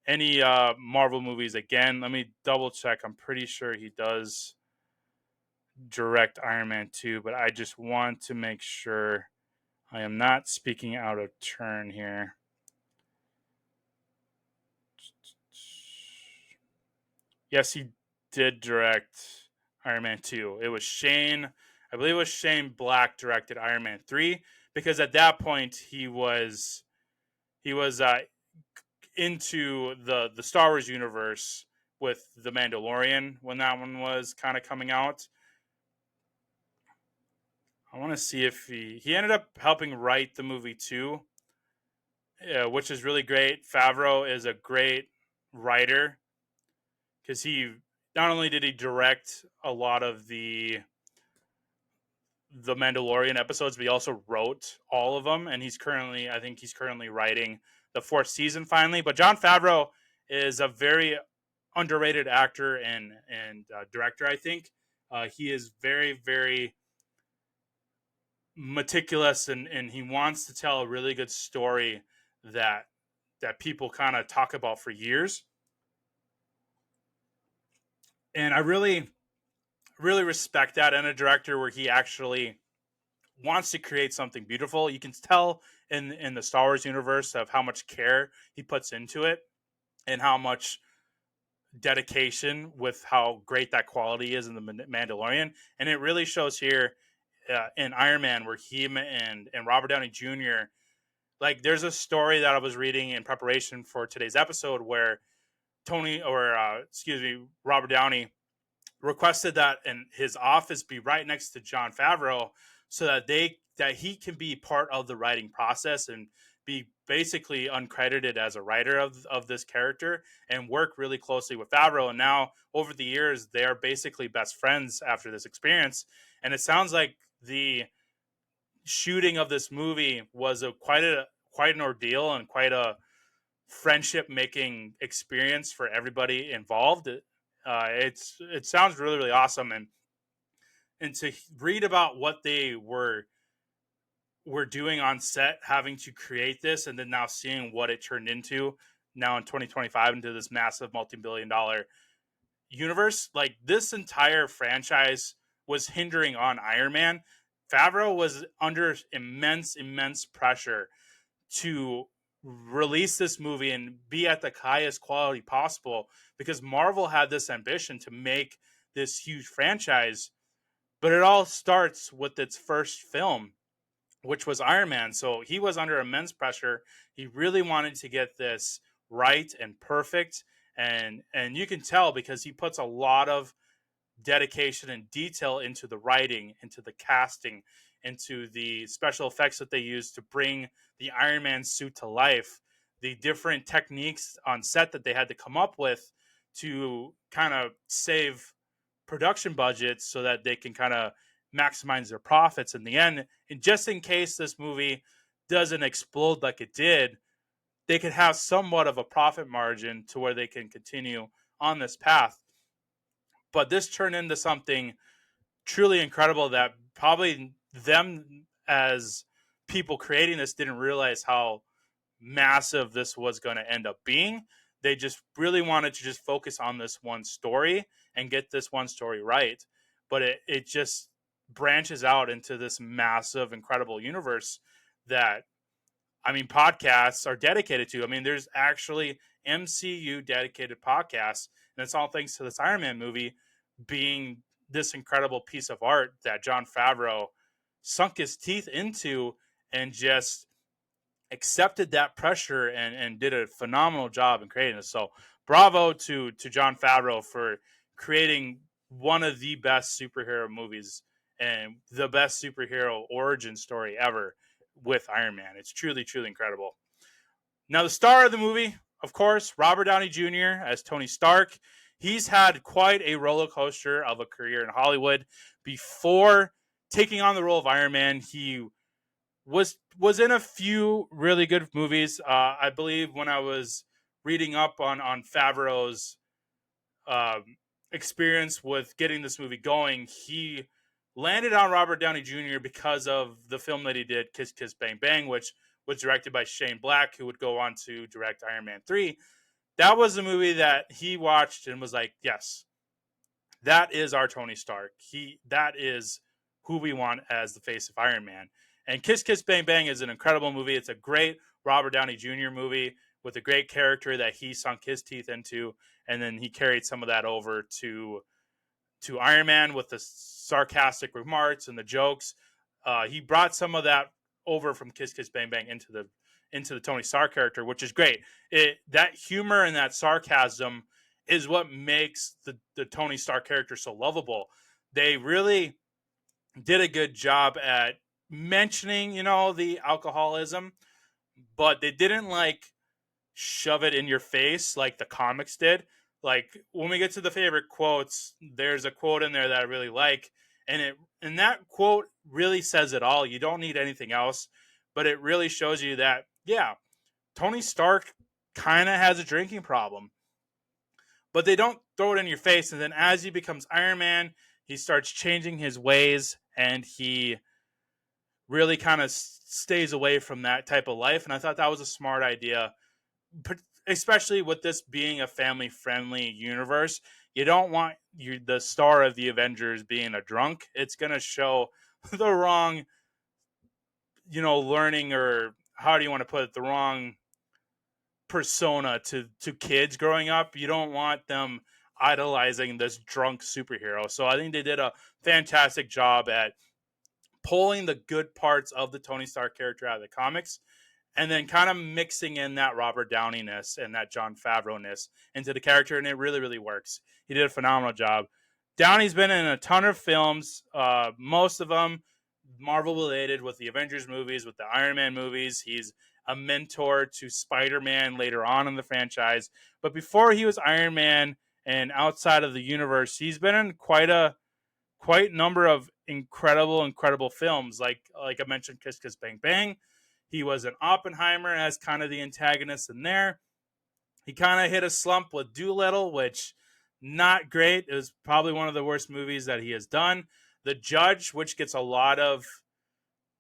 Speaker 1: any Marvel movies again. Let me double check. I'm pretty sure he does direct Iron Man 2, but I just want to make sure I am not speaking out of turn here. Yes, he did direct Iron Man 2. I believe it was Shane Black directed Iron Man 3, because at that point he was into the Star Wars universe with The Mandalorian when that one was kind of coming out. I want to see if he ended up helping write the movie too, which is really great. Favreau is a great writer because he not only did he direct a lot of the Mandalorian episodes, but he also wrote all of them. And I think he's currently writing the 4th season finally. But Jon Favreau is a very underrated actor and director. I think he is very, very meticulous, and he wants to tell a really good story that people kind of talk about for years. And I really, really respect that in a director where he actually wants to create something beautiful. You can tell in the Star Wars universe of how much care he puts into it and how much dedication with how great that quality is in the Mandalorian. And it really shows here in Iron Man, where him and Robert Downey Jr., like there's a story that I was reading in preparation for today's episode where Robert Downey requested that in his office be right next to Jon Favreau so that he can be part of the writing process and be basically uncredited as a writer of this character and work really closely with Favreau. And now over the years, they are basically best friends after this experience. And it sounds like the shooting of this movie was quite an ordeal and quite a friendship making experience for everybody involved. It sounds really, really awesome, and to read about what they were doing on set, having to create this, and then now seeing what it turned into now in 2025 into this massive multi-billion-dollar universe. Like this entire franchise was hindering on Iron Man. Favreau was under immense pressure to release this movie and be at the highest quality possible, because Marvel had this ambition to make this huge franchise, but it all starts with its first film, which was Iron Man. So he was under immense pressure. He really wanted to get this right and perfect, and you can tell because he puts a lot of dedication and detail into the writing, into the casting, into the special effects that they use to bring the Iron Man suit to life, the different techniques on set that they had to come up with to kind of save production budgets so that they can kind of maximize their profits in the end. And just in case this movie doesn't explode like it did, they could have somewhat of a profit margin to where they can continue on this path. But this turned into something truly incredible that probably them as people creating this didn't realize how massive this was going to end up being. They just really wanted to just focus on this one story and get this one story right. But it just branches out into this massive, incredible universe that, I mean, podcasts are dedicated to. I mean, there's actually MCU dedicated podcasts, and it's all thanks to this Iron Man movie being this incredible piece of art that Jon Favreau sunk his teeth into and just accepted that pressure and did a phenomenal job in creating this. So bravo to Jon Favreau for creating one of the best superhero movies and the best superhero origin story ever with Iron Man. It's truly, truly incredible. Now, the star of the movie, of course, Robert Downey Jr. as Tony Stark. He's had quite a roller coaster of a career in Hollywood. Before taking on the role of Iron Man, he was in a few really good movies. I believe when I was reading up on Favreau's experience with getting this movie going, he landed on Robert Downey Jr. because of the film that he did, Kiss Kiss Bang Bang, which was directed by Shane Black, who would go on to direct Iron Man 3. That was the movie that he watched and was like, yes, that is our Tony Stark. That is who we want as the face of Iron Man. And Kiss Kiss Bang Bang is an incredible movie. It's a great Robert Downey Jr. movie with a great character that he sunk his teeth into, and then he carried some of that over to Iron Man with the sarcastic remarks and the jokes. He brought some of that over from Kiss Kiss Bang Bang into the Tony Stark character, which is great. That humor and that sarcasm is what makes the Tony Stark character so lovable. They really did a good job at mentioning, the alcoholism, but they didn't like shove it in your face like the comics did. Like when we get to the favorite quotes, there's a quote in there that I really like, and that quote really says it all. You don't need anything else, but it really shows you that, yeah, Tony Stark kind of has a drinking problem, but they don't throw it in your face. And then as he becomes Iron Man, he starts changing his ways, and he really kind of stays away from that type of life. And I thought that was a smart idea, especially with this being a family-friendly universe. You don't want the star of the Avengers being a drunk. It's going to show the wrong, learning, or how do you want to put it, the wrong persona to kids growing up. You don't want them idolizing this drunk superhero. So I think they did a fantastic job at pulling the good parts of the Tony Stark character out of the comics, and then kind of mixing in that Robert Downey-ness and that Jon Favreau-ness into the character, and it really, really works. He did a phenomenal job. Downey's been in a ton of films, most of them Marvel-related, with the Avengers movies, with the Iron Man movies. He's a mentor to Spider-Man later on in the franchise. But before he was Iron Man and outside of the universe, he's been in quite number of incredible films. Like I mentioned, Kiss Kiss Bang Bang. He was in Oppenheimer as kind of the antagonist in there. He kind of hit a slump with Doolittle, which not great. It was probably one of the worst movies that he has done. The Judge, which gets a lot of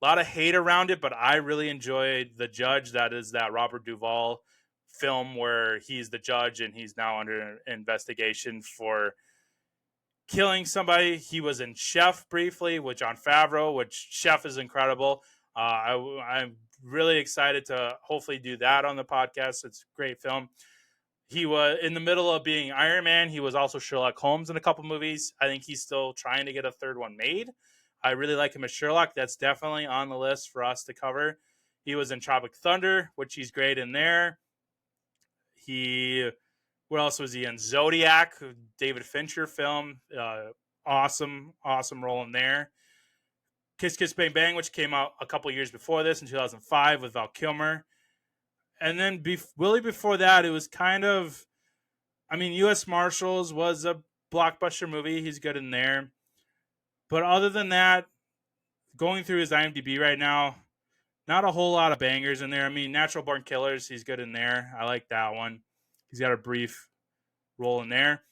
Speaker 1: hate around it, but I really enjoyed The Judge. That is that Robert Duvall film where he's the judge and he's now under investigation for killing somebody. He was in Chef briefly with Jon Favreau, which Chef is incredible. I'm really excited to hopefully do that on the podcast. It's a great film. He was in the middle of being Iron Man. He was also Sherlock Holmes in a couple movies. I think he's still trying to get a third one made. I really like him as Sherlock. That's definitely on the list for us to cover. He was in Tropic Thunder, which he's great in there. What else was he in? Zodiac, David Fincher film. Awesome role in there. Kiss Kiss Bang Bang, which came out a couple years before this in 2005 with Val Kilmer. And then really before that, it was kind of, U.S. Marshals was a blockbuster movie. He's good in there. But other than that, going through his IMDb right now, not a whole lot of bangers in there. Natural Born Killers, he's good in there. I like that one. He's got a brief role in there.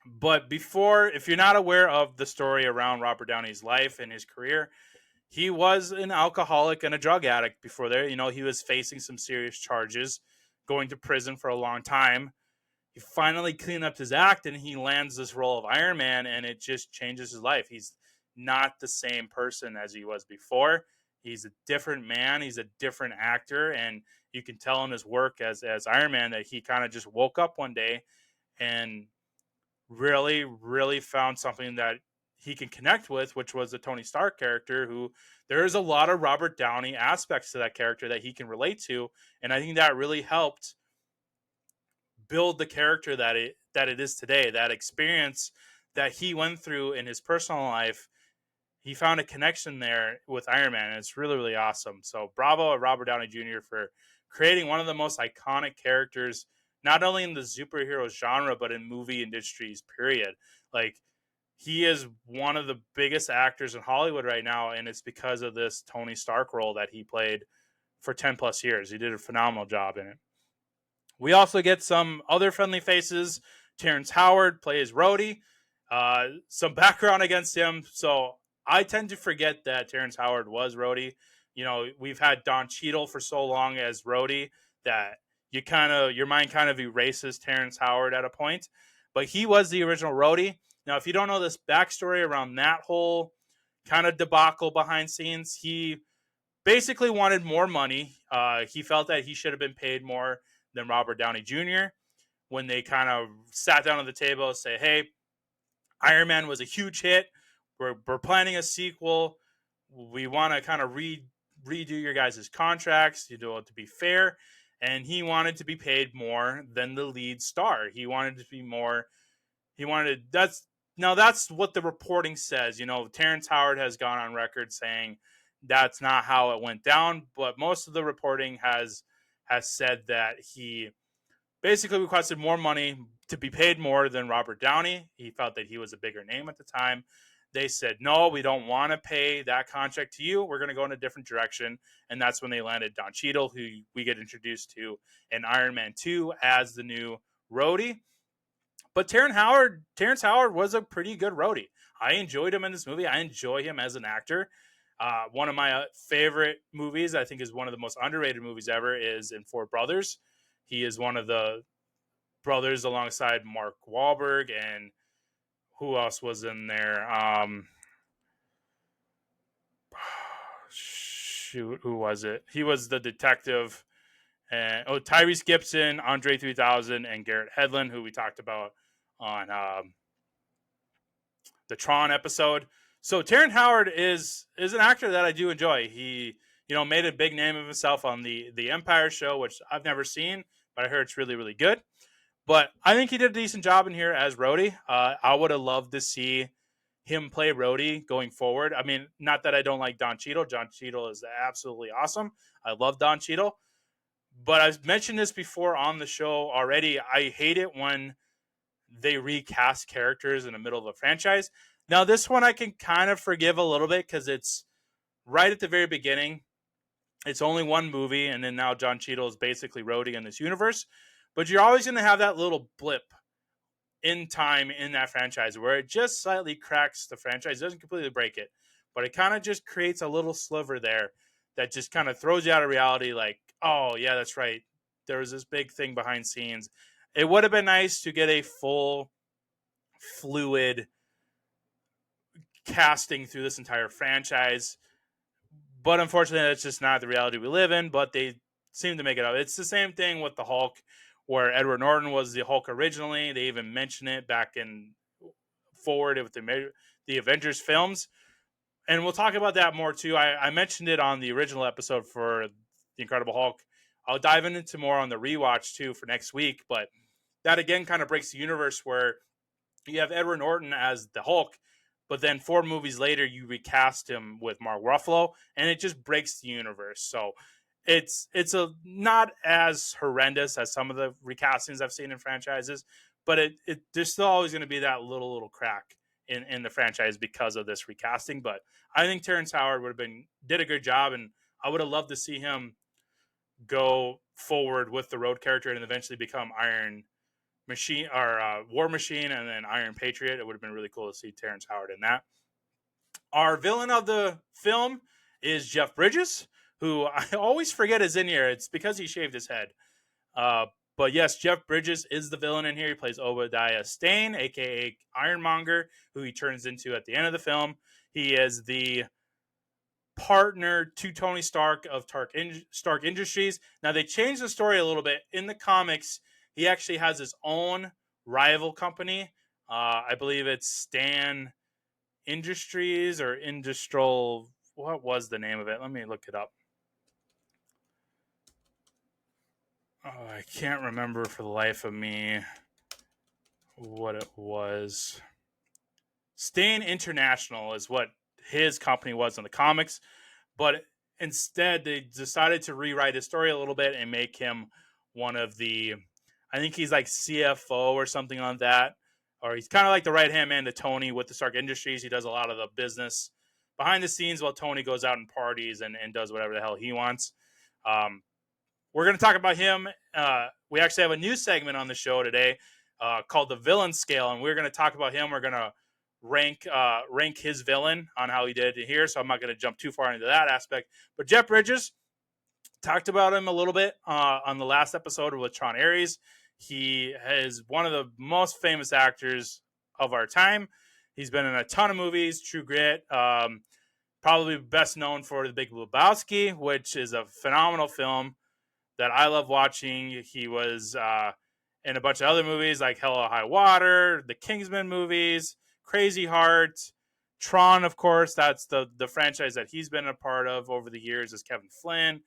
Speaker 1: But if you're not aware of the story around Robert Downey's life and his career, he was an alcoholic and a drug addict before there. He was facing some serious charges, going to prison for a long time. He finally cleaned up his act and he lands this role of Iron Man, and it just changes his life. He's not the same person as he was before. He's a different man. He's a different actor, and you can tell in his work as Iron Man that he kind of just woke up one day and really, really found something that he can connect with, which was the Tony Stark character, who there is a lot of Robert Downey aspects to that character that he can relate to. And I think that really helped build the character that it is today. That experience that he went through in his personal life, he found a connection there with Iron Man, and it's really, really awesome. So bravo to Robert Downey Jr. for creating one of the most iconic characters, not only in the superhero genre, but in movie industries, period. Like, he is one of the biggest actors in Hollywood right now, and it's because of this Tony Stark role that he played for 10 plus years. He did a phenomenal job in it. We also get some other friendly faces. Terrence Howard plays Rhodey. Some background against him. So I tend to forget that Terrence Howard was Rhodey. We've had Don Cheadle for so long as Rhodey that your mind kind of erases Terrence Howard at a point. But he was the original Rhodey. Now, if you don't know this backstory around that whole kind of debacle behind scenes, he basically wanted more money. He felt that he should have been paid more than Robert Downey Jr. When they kind of sat down at the table and say, hey, Iron Man was a huge hit. We're planning a sequel. We want to kind of redo your guys' contracts, to be fair. And he wanted to be paid more than the lead star. He wanted to be more. That's what the reporting says. Terrence Howard has gone on record saying that's not how it went down. But most of the reporting has said that he basically requested more money to be paid more than Robert Downey. He felt that he was a bigger name at the time. They said, no, we don't want to pay that contract to you. We're going to go in a different direction. And that's when they landed Don Cheadle, who we get introduced to in Iron Man 2 as the new Rhodey. But Terrence Howard was a pretty good Rhodey. I enjoyed him in this movie. I enjoy him as an actor. One of my favorite movies, I think is one of the most underrated movies ever, is in Four Brothers. He is one of the brothers alongside Mark Wahlberg, and who else was in there? Who was it? He was the detective. And Tyrese Gibson, Andre 3000, and Garrett Hedlund, who we talked about on the Tron episode. So Terrence Howard is an actor that I do enjoy. He made a big name of himself on the Empire show, which I've never seen, but I heard it's really, really good. But I think he did a decent job in here as Rhodey. I would have loved to see him play Rhodey going forward. Not that I don't like Don Cheadle. Don Cheadle is absolutely awesome. I love Don Cheadle. But I've mentioned this before on the show already. I hate it when they recast characters in the middle of a franchise. Now, this one I can kind of forgive a little bit because it's right at the very beginning. It's only one movie, and then now Don Cheadle is basically Rhodey in this universe. But you're always going to have that little blip in time in that franchise where it just slightly cracks the franchise. It doesn't completely break it, but it kind of just creates a little sliver there that just kind of throws you out of reality, like, oh, yeah, that's right. There was this big thing behind scenes. It would have been nice to get a full, fluid casting through this entire franchise. But unfortunately, that's just not the reality we live in. But they seem to make it up. It's the same thing with the Hulk, where Edward Norton was the Hulk originally. They even mention it back in forward with the Avengers films. And we'll talk about that more too. I mentioned it on the original episode for the Incredible Hulk. I'll dive into more on the rewatch too for next week. But that again kind of breaks the universe where you have Edward Norton as the Hulk, but then 4 movies later you recast him with Mark Ruffalo, and it just breaks the universe. So it's a not as horrendous as some of the recastings I've seen in franchises, but it there's still always going to be that little crack in the franchise because of this recasting. But I think Terrence Howard did a good job, and I would have loved to see him go forward with the Road character and eventually become Iron Machine or War Machine and then Iron Patriot. It would have been really cool to see Terrence Howard in that. Our villain of the film is Jeff Bridges, who I always forget is in here. It's because he shaved his head. Uh, but yes, Jeff Bridges is the villain in here. He plays Obadiah Stane, aka Ironmonger, who he turns into at the end of the film. He is the partner to Tony Stark of Stark Industries. Now they changed the story a little bit. In the comics, he actually has his own rival company. I believe it's Stan Industries or Industrial. What was the name of it? Let me look it up. Oh, I can't remember for the life of me what it was. Stan International is what his company was in the comics, but instead they decided to rewrite his story a little bit and make him one of the, I think he's like CFO or something like that, or he's kind of like the right hand man to Tony with the Stark Industries. He does a lot of the business behind the scenes while Tony goes out and parties and does whatever the hell he wants. We're going to talk about him. We actually have a new segment on the show today called the Villain Scale, and we're going to talk about him. We're going to rank his villain on how he did here, so I'm not going to jump too far into that aspect. But Jeff Bridges, talked about him a little bit on the last episode with Tron Ares. He is one of the most famous actors of our time. He's been in a ton of movies, True Grit, probably best known for The Big Lebowski, which is a phenomenal film that I love watching. He was in a bunch of other movies like Hell or High Water, the Kingsman movies, Crazy Heart, Tron, of course. That's the franchise that he's been a part of over the years as Kevin Flynn.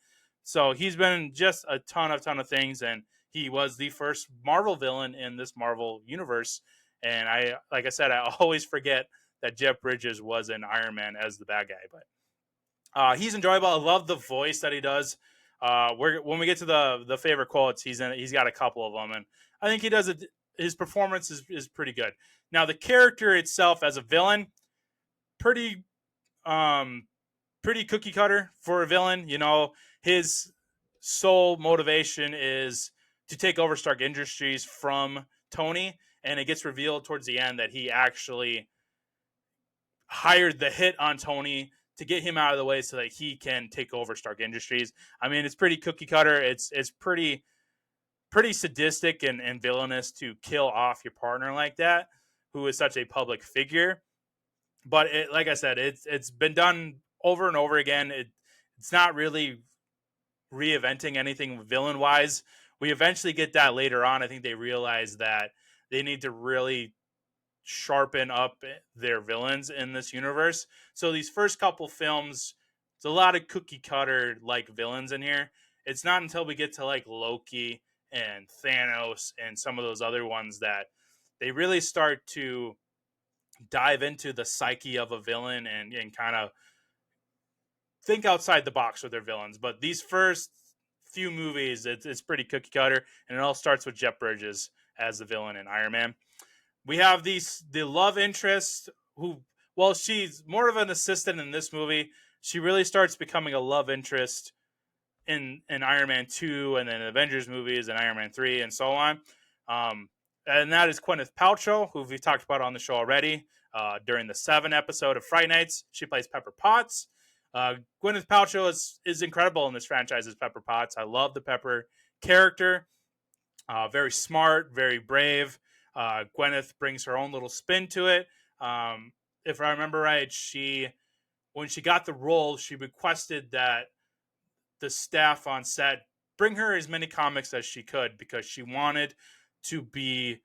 Speaker 1: So he's been in just a ton of things, and he was the first Marvel villain in this Marvel universe. And like I said, I always forget that Jeff Bridges was in Iron Man as the bad guy. But he's enjoyable. I love the voice that he does. When we get to the favorite quotes, he's got a couple of them, and I think he does it. His performance is pretty good. Now the character itself as a villain, pretty cookie cutter for a villain. You know, his sole motivation is to take over Stark Industries from Tony, and it gets revealed towards the end that he actually hired the hit on Tony to get him out of the way so that he can take over Stark Industries. I mean, it's pretty cookie cutter. It's pretty sadistic and villainous to kill off your partner like that, who is such a public figure. But like I said, it's been done over and over again. It's not really reinventing anything villain wise. We eventually get that later on. I think they realize that they need to really sharpen up their villains in this universe. So these first couple films, it's a lot of cookie cutter like villains in here. It's not until we get to like Loki and Thanos and some of those other ones that they really start to dive into the psyche of a villain and kind of think outside the box with their villains. But these first few movies, it's pretty cookie cutter, and it all starts with Jeff Bridges as the villain in Iron Man. We have the love interest who, well, she's more of an assistant in this movie. She really starts becoming a love interest in Iron Man 2 and then Avengers movies and Iron Man 3 and so on. And that is Gwyneth Paltrow, who we've talked about on the show already during the 7 episode of Fright Nights. She plays Pepper Potts. Gwyneth Paltrow is incredible in this franchise as Pepper Potts. I love the Pepper character. Very smart, very brave. Gwyneth brings her own little spin to it. If I remember right, she when she got the role, she requested that the staff on set bring her as many comics as she could because she wanted to be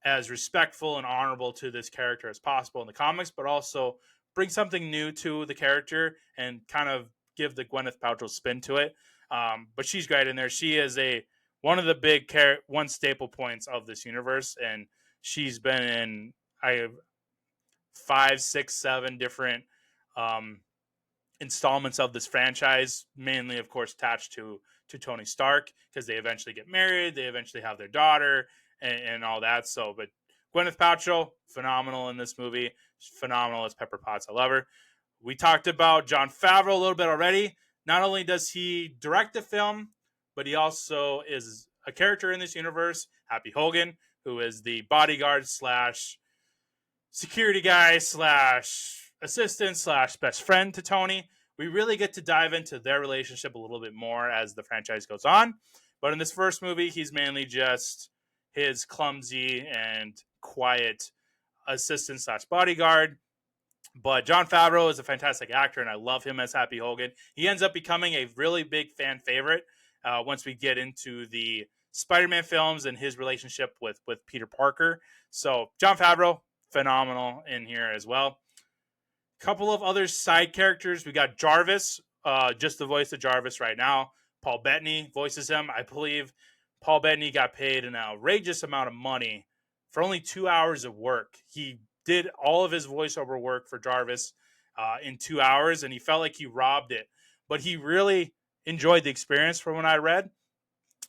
Speaker 1: as respectful and honorable to this character as possible in the comics, but also bring something new to the character and kind of give the Gwyneth Paltrow spin to it. But she's great in there. She is one of the big one staple points of this universe, and she's been in 5, 6, 7 different um, installments of this franchise, mainly, of course, attached to Tony Stark because they eventually get married, they eventually have their daughter, and all that. So, but Gwyneth Paltrow, phenomenal in this movie, phenomenal as Pepper Potts. I love her. We talked about Jon Favreau a little bit already. Not only does he direct the film, but he also is a character in this universe, Happy Hogan, who is the bodyguard slash security guy slash assistant slash best friend to Tony. We really get to dive into their relationship a little bit more as the franchise goes on. But in this first movie, he's mainly just his clumsy and quiet assistant slash bodyguard. But Jon Favreau is a fantastic actor, and I love him as Happy Hogan. He ends up becoming a really big fan favorite once we get into the Spider-Man films and his relationship with Peter Parker. So Jon Favreau, phenomenal in here as well. Couple of other side characters. We got Jarvis, just the voice of Jarvis right now. Paul Bettany voices him. I believe Paul Bettany got paid an outrageous amount of money for only 2 hours of work. He did all of his voiceover work for Jarvis in 2 hours, and he felt like he robbed it. But he really enjoyed the experience from what I read.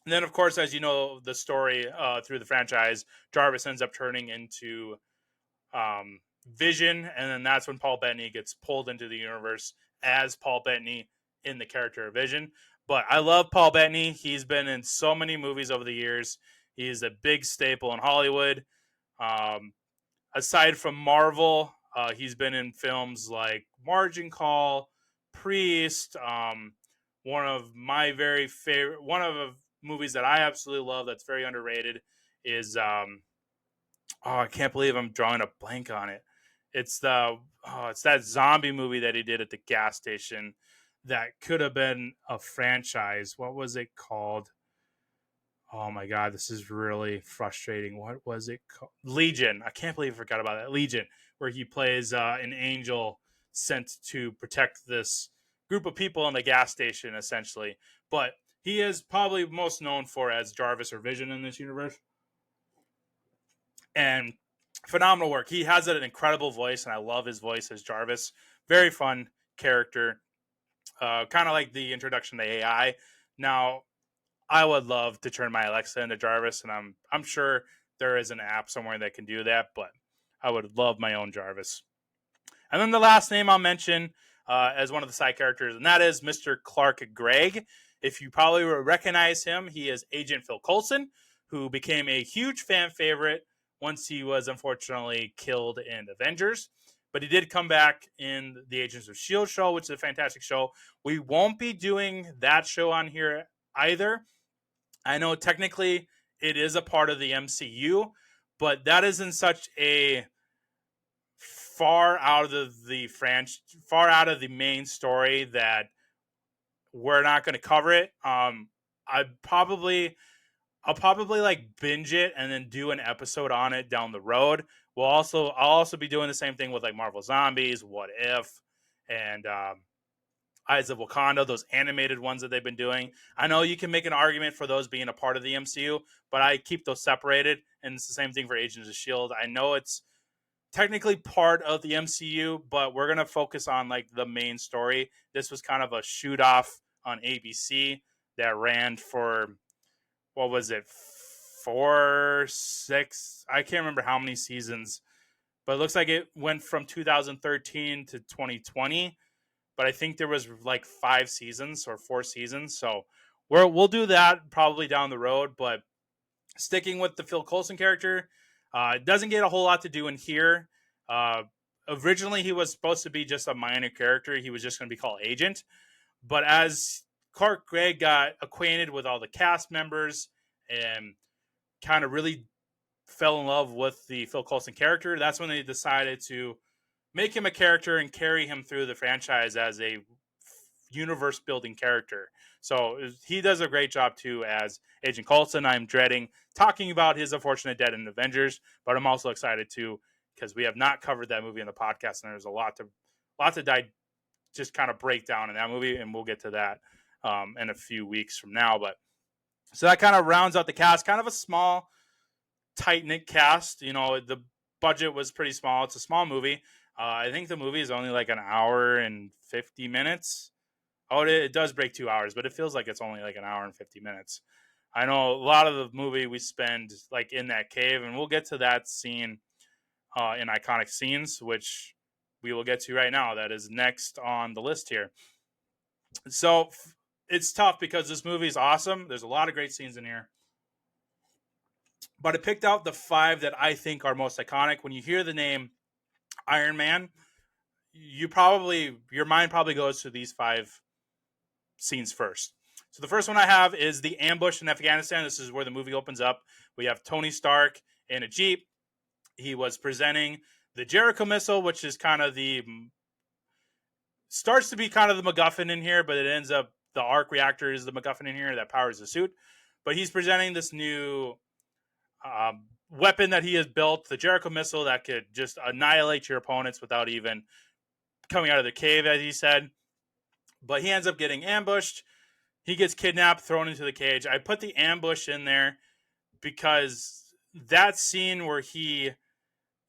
Speaker 1: And then, of course, as you know, the story through the franchise, Jarvis ends up turning into Vision, and then that's when Paul Bettany gets pulled into the universe as Paul Bettany in the character of Vision. But I love Paul Bettany. He's been in so many movies over the years. He's a big staple in Hollywood. Aside from Marvel, he's been in films like Margin Call, Priest. One of my very favorite, one of the movies that I absolutely love that's very underrated is I can't believe I'm drawing a blank on it. It's that zombie movie that he did at the gas station that could have been a franchise. What was it called? Oh my god, this is really frustrating. What was it called? Legion. I can't believe I forgot about that. Legion, where he plays an angel sent to protect this group of people in the gas station, essentially. But he is probably most known for as Jarvis or Vision in this universe. And phenomenal work. He has an incredible voice, and I love his voice as Jarvis. Very fun character. Kind of like the introduction to AI. Now, I would love to turn my Alexa into Jarvis, and I'm sure there is an app somewhere that can do that, but I would love my own Jarvis. And then the last name I'll mention as one of the side characters, and that is Mr. Clark Gregg. If you probably recognize him, he is Agent Phil Coulson, who became a huge fan favorite once he was unfortunately killed in Avengers. But he did come back in the Agents of S.H.I.E.L.D. show, which is a fantastic show. We won't be doing that show on here either. I know technically it is a part of the MCU, but that is in such a far out of the main story that we're not going to cover it. I'll probably like binge it and then do an episode on it down the road. I'll also be doing the same thing with like Marvel Zombies, What If, and Eyes of Wakanda, those animated ones that they've been doing. I know you can make an argument for those being a part of the MCU, but I keep those separated, and it's the same thing for Agents of S.H.I.E.L.D. I know it's technically part of the MCU, but we're going to focus on like the main story. This was kind of a shoot off on ABC that ran for, what was it, 4, 6, I can't remember how many seasons, but it looks like it went from 2013 to 2020. But I think there was like 5 seasons or 4 seasons. So we'll do that probably down the road. But sticking with the Phil Coulson character, it doesn't get a whole lot to do in here. Originally, he was supposed to be just a minor character. He was just going to be called Agent. But as Clark Gregg got acquainted with all the cast members and kind of really fell in love with the Phil Coulson character, that's when they decided to make him a character and carry him through the franchise as a universe building character. So he does a great job too as Agent Coulson. I'm dreading talking about his unfortunate death in Avengers, but I'm also excited too because we have not covered that movie in the podcast, and there's a lot to just kind of break down in that movie, and we'll get to that in a few weeks from now. But so that kind of rounds out the cast. Kind of a small, tight knit cast. You know, the budget was pretty small. It's a small movie. I think the movie is only like an hour and 50 minutes. Oh, it does break 2 hours, but it feels like it's only like an hour and 50 minutes. I know a lot of the movie we spend like in that cave, and we'll get to that scene in iconic scenes, which we will get to right now. That is next on the list here. So it's tough because this movie is awesome. There's a lot of great scenes in here. But I picked out the 5 that I think are most iconic. When you hear the name Iron Man, your mind probably goes to these 5 scenes first. So the first one I have is the ambush in Afghanistan. This is where the movie opens up. We have Tony Stark in a Jeep. He was presenting the Jericho missile, which is kind of starts to be kind of the MacGuffin in here, but it ends up the arc reactor is the MacGuffin in here that powers the suit. But he's presenting this new weapon that he has built, the Jericho missile, that could just annihilate your opponents without even coming out of the cave, as he said. But he ends up getting ambushed. He gets kidnapped, thrown into the cage. I put the ambush in there because that scene where he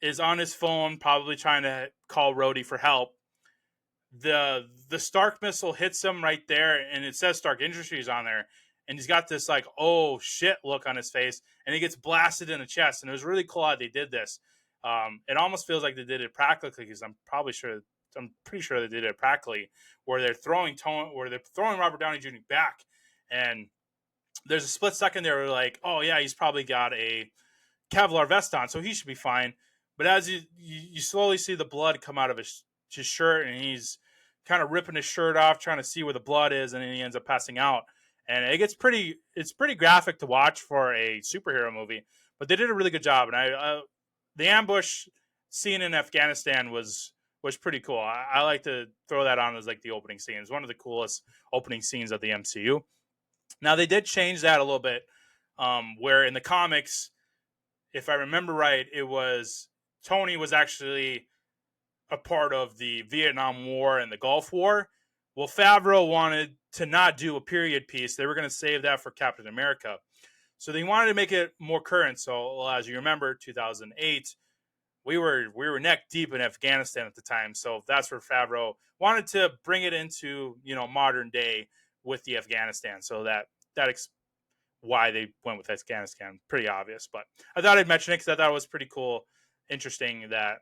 Speaker 1: is on his phone, probably trying to call Rhodey for help. The Stark missile hits him right there, and it says Stark Industries on there. And he's got this like, oh shit look on his face, and he gets blasted in the chest. And it was really cool how they did this. It almost feels like they did it practically, because I'm pretty sure they did it practically, where they're throwing Robert Downey Jr. back, and there's a split second there where like, oh yeah, he's probably got a Kevlar vest on, so he should be fine. But as you slowly see the blood come out of his shirt, and he's kind of ripping his shirt off, trying to see where the blood is, and then he ends up passing out. And it's pretty graphic to watch for a superhero movie, but they did a really good job. And the ambush scene in Afghanistan was pretty cool. I like to throw that on as like the opening scene. It's one of the coolest opening scenes of the MCU. Now they did change that a little bit, where in the comics, if I remember right, it was Tony was actually a part of the Vietnam War and the Gulf War. Well, Favreau wanted to not do a period piece. They were going to save that for Captain America. So they wanted to make it more current. So, well, as you remember, 2008, we were neck deep in Afghanistan at the time. So that's where Favreau wanted to bring it into, modern day with the Afghanistan. So that's why they went with Afghanistan. Pretty obvious, but I thought I'd mention it because I thought it was pretty cool, interesting that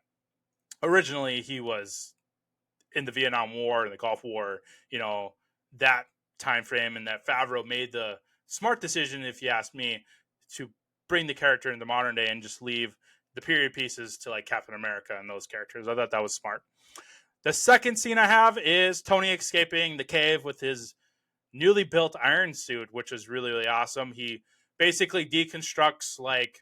Speaker 1: originally he was in the Vietnam War and the Gulf War, that time frame, and that Favreau made the smart decision, if you ask me, to bring the character into modern day and just leave the period pieces to like Captain America and those characters. I thought that was smart. The second scene I have is Tony escaping the cave with his newly built iron suit, which is really, really awesome. He basically deconstructs like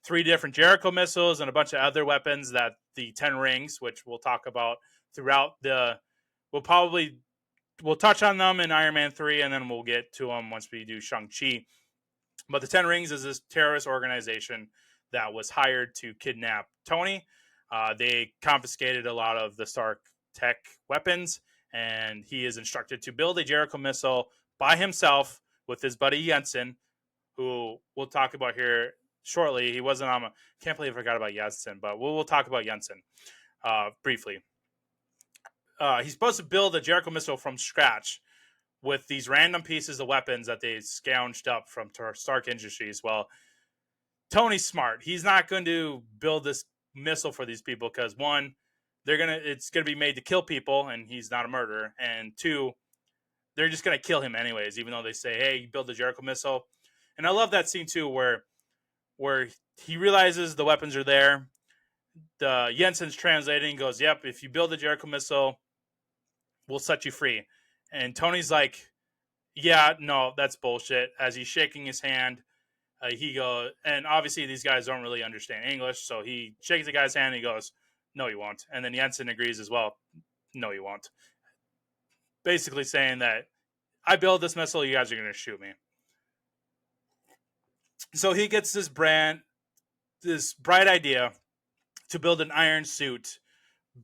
Speaker 1: 3 different Jericho missiles and a bunch of other weapons that the 10 rings, which we'll talk about throughout we'll touch on them in Iron Man 3, and then we'll get to them once we do Shang-Chi. But the 10 Rings is this terrorist organization that was hired to kidnap Tony. They confiscated a lot of the Stark tech weapons, and he is instructed to build a Jericho missile by himself with his buddy Jensen, who we'll talk about here shortly. He wasn't on. Can't believe I forgot about Jensen, but we'll talk about Jensen briefly. He's supposed to build a Jericho missile from scratch with these random pieces of weapons that they scounged up from Stark Industries. Well, Tony's smart. He's not going to build this missile for these people because, one, it's gonna be made to kill people, and he's not a murderer. And 2, they're just gonna kill him anyways, even though they say, "Hey, build the Jericho missile." And I love that scene too, where he realizes the weapons are there. The Jensen's translating, goes, "Yep, if you build the Jericho missile, we'll set you free." And Tony's like, "Yeah, no, that's bullshit." As he's shaking his hand, he goes, and obviously these guys don't really understand English, so he shakes the guy's hand and he goes, No, you won't. And then Jensen agrees as well. No, you won't. Basically saying that I build this missile, you guys are going to shoot me. So he gets this bright idea to build an iron suit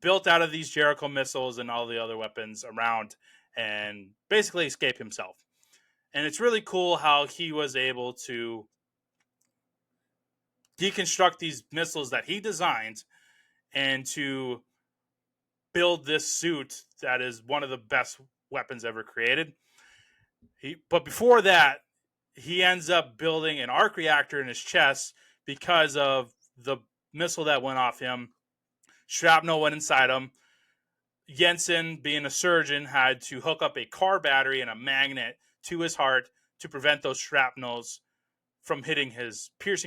Speaker 1: built out of these Jericho missiles and all the other weapons around and basically escape himself. And it's really cool how he was able to deconstruct these missiles that he designed and to build this suit that is one of the best weapons ever created. But before that, he ends up building an arc reactor in his chest because of the missile that went off him. Shrapnel went inside him. Jensen, being a surgeon, had to hook up a car battery and a magnet to his heart to prevent those shrapnels from piercing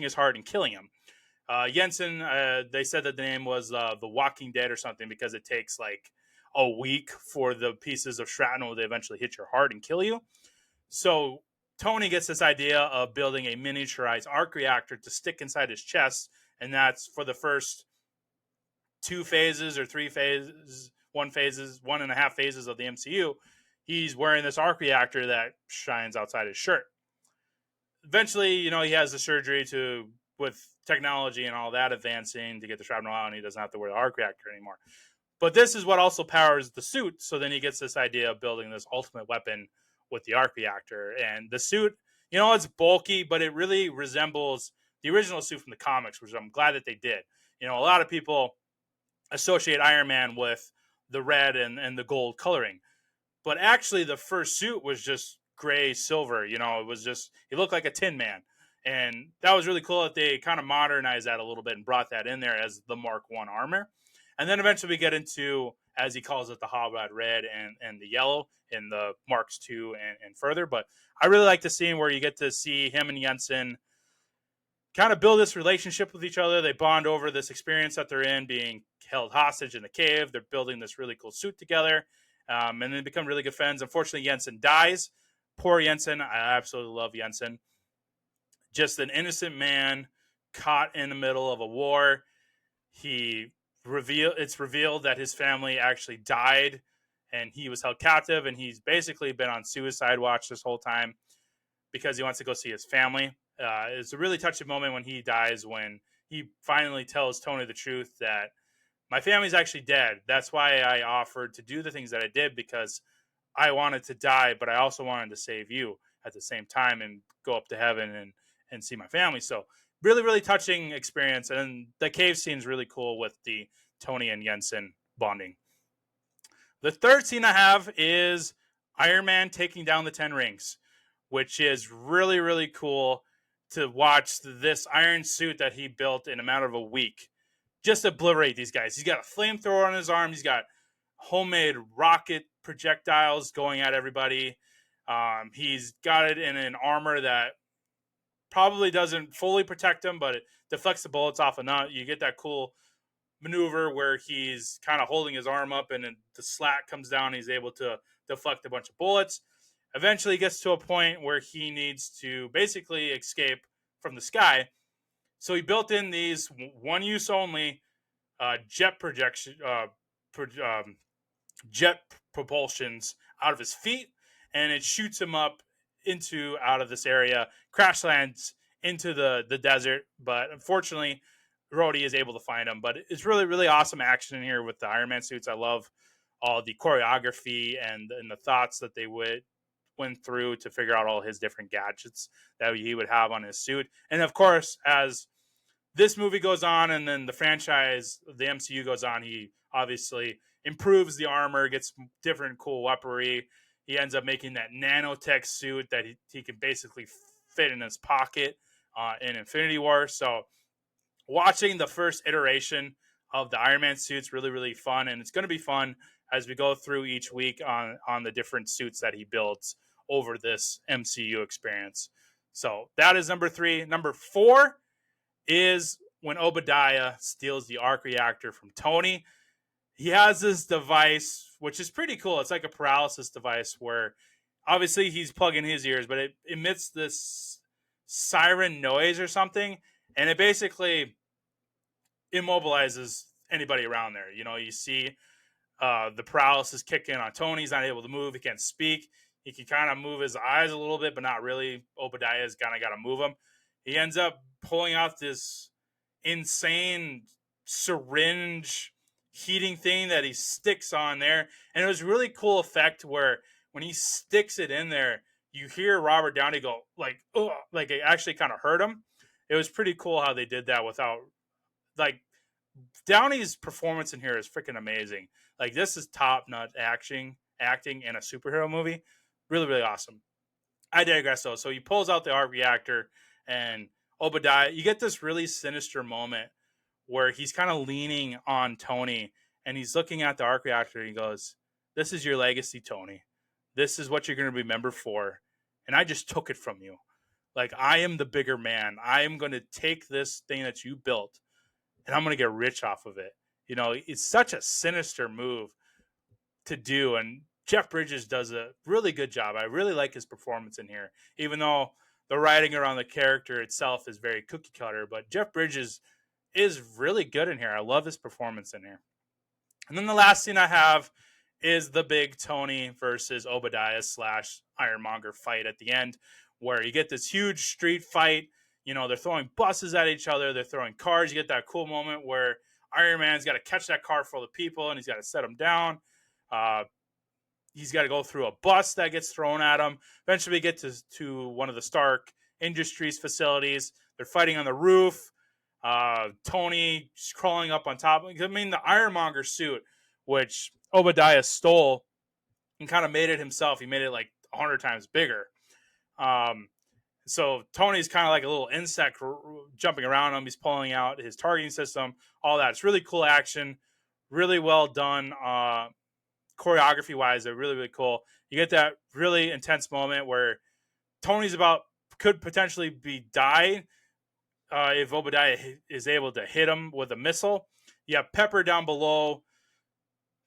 Speaker 1: his heart and killing him. Jensen, they said that the name was The Walking Dead or something because it takes like a week for the pieces of shrapnel to eventually hit your heart and kill you. So Tony gets this idea of building a miniaturized arc reactor to stick inside his chest, and that's for the first 2 phases or 3 phases, 1.5 phases of the MCU. He's wearing this arc reactor that shines outside his shirt. Eventually, he has the surgery with technology and all that advancing to get the shrapnel out, and he doesn't have to wear the arc reactor anymore. But this is what also powers the suit. So then he gets this idea of building this ultimate weapon with the arc reactor. And the suit, it's bulky, but it really resembles the original suit from the comics, which I'm glad that they did. A lot of people associate Iron Man with the red and the gold coloring. But actually, the first suit was just gray silver. It was just, he looked like a Tin Man. And that was really cool that they kind of modernized that a little bit and brought that in there as the Mark I armor. And then eventually we get into, as he calls it, the Hot Rod Red and the yellow in the Marks II and further. But I really like the scene where you get to see him and Jensen kind of build this relationship with each other. They bond over this experience that they're in, being held hostage in the cave. They're building this really cool suit together. And they become really good friends. Unfortunately, Jensen dies. Poor Jensen. I absolutely love Jensen. Just an innocent man caught in the middle of a war. It's revealed that his family actually died and he was held captive, and he's basically been on suicide watch this whole time because he wants to go see his family. It's a really touching moment when he dies, when he finally tells Tony the truth that my family's actually dead. That's why I offered to do the things that I did, because I wanted to die, but I also wanted to save you at the same time and go up to heaven and see my family. So really, really touching experience. And the cave scene is really cool with the Tony and Jensen bonding. The third scene I have is Iron Man taking down the 10 rings, which is really, really cool to watch this iron suit that he built in a matter of a week just obliterate these guys. He's got a flamethrower on his arm. He's got homemade rocket projectiles going at everybody. He's got it in an armor that probably doesn't fully protect him, but it deflects the bullets off enough. You get that cool maneuver where he's kind of holding his arm up and then the slat comes down and he's able to deflect a bunch of bullets. Eventually he gets to a point where he needs to basically escape from the sky. So he built in these one use only jet propulsions out of his feet, and it shoots him up out of this area, crash lands into the desert. But unfortunately, Rhodey is able to find him. But it's really, really awesome action in here with the Iron Man suits. I love all the choreography and the thoughts that they went through to figure out all his different gadgets that he would have on his suit. And of course, as this movie goes on and then the franchise, the MCU goes on, he obviously improves the armor, gets different cool weaponry. He ends up making that nanotech suit that he can basically fit in his pocket in Infinity War. So watching the first iteration of the Iron Man suit's really, really fun. And it's going to be fun as we go through each week on the different suits that he builds over this MCU experience. So that is number 3. Number 4 is when Obadiah steals the arc reactor from Tony. He has this device, which is pretty cool. It's like a paralysis device where obviously he's plugging his ears, but it emits this siren noise or something. And it basically immobilizes anybody around there. You know, you see the paralysis kick in on Tony. He's not able to move. He can't speak. He can kind of move his eyes a little bit, but not really. Obadiah's kind of got to move them. He ends up pulling out this insane syringe heating thing that he sticks on there. And it was a really cool effect where when he sticks it in there, you hear Robert Downey go like, oh, like it actually kind of hurt him. It was pretty cool how they did that without, like, Downey's performance in here is freaking amazing. Like, this is top-notch acting in a superhero movie. Really, really awesome. I digress, though. So he pulls out the arc reactor, and Obadiah, you get this really sinister moment where he's kind of leaning on Tony, and he's looking at the arc reactor, and he goes, this is your legacy, Tony. This is what you're going to be remembered for, and I just took it from you. Like, I am the bigger man. I am going to take this thing that you built, and I'm going to get rich off of it. You know, it's such a sinister move to do, and Jeff Bridges does a really good job. I really like his performance in here, even though the writing around the character itself is very cookie cutter, but Jeff Bridges is really good in here. I love his performance in here. And then the last scene I have is the big Tony versus Obadiah / Ironmonger fight at the end, where you get this huge street fight. You know, they're throwing buses at each other. They're throwing cars. You get that cool moment where Iron Man's got to catch that car full of people, and he's got to set them down. He's got to go through a bus that gets thrown at him. Eventually, we get to one of the Stark Industries facilities. They're fighting on the roof. Tony crawling up on top. I mean, the Ironmonger suit, which Obadiah stole and kind of made it himself. He made it like 100 times bigger. So Tony's kind of like a little insect jumping around him. He's pulling out his targeting system, all that. It's really cool action, really well done. Choreography wise, they're really, really cool. You get that really intense moment where Tony's could potentially be dying if Obadiah is able to hit him with a missile. You have Pepper down below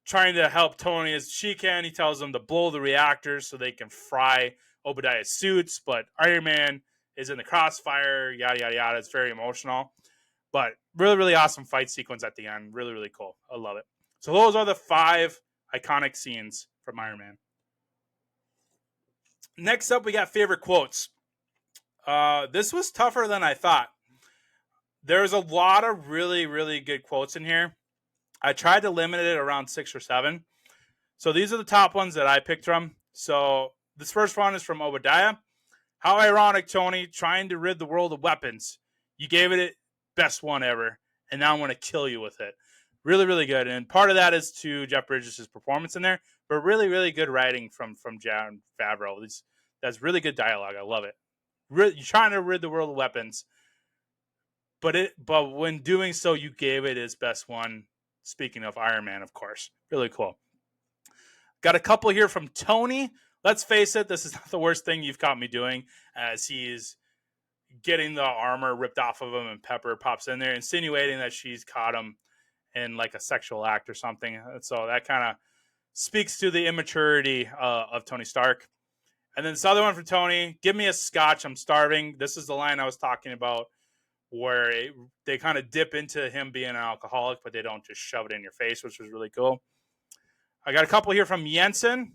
Speaker 1: trying to help Tony as she can. He tells them to blow the reactors so they can fry Obadiah's suits, but Iron Man is in the crossfire, yada, yada, yada. It's very emotional, but really, really awesome fight sequence at the end. Really, really cool. I love it. So those are the 5 iconic scenes from Iron Man. Next up, we got favorite quotes. This was tougher than I thought. There's a lot of really, really good quotes in here. I tried to limit it around 6 or 7. So these are the top ones that I picked from. So this first one is from Obadiah. How ironic, Tony, trying to rid the world of weapons. You gave it best one ever, and now I'm going to kill you with it. Really, really good. And part of that is to Jeff Bridges' performance in there, but really, really good writing from Jon Favreau. That's really good dialogue. I love it. You're trying to rid the world of weapons, but when doing so, you gave it its best one. Speaking of Iron Man, of course. Really cool. Got a couple here from Tony. Let's face it, this is not the worst thing you've caught me doing, as he's getting the armor ripped off of him, and Pepper pops in there, insinuating that she's caught him in like a sexual act or something. So that kind of speaks to the immaturity of Tony Stark. And then this other one from Tony, give me a scotch, I'm starving. This is the line I was talking about, where they kind of dip into him being an alcoholic, but they don't just shove it in your face, which was really cool. I got a couple here from Jensen.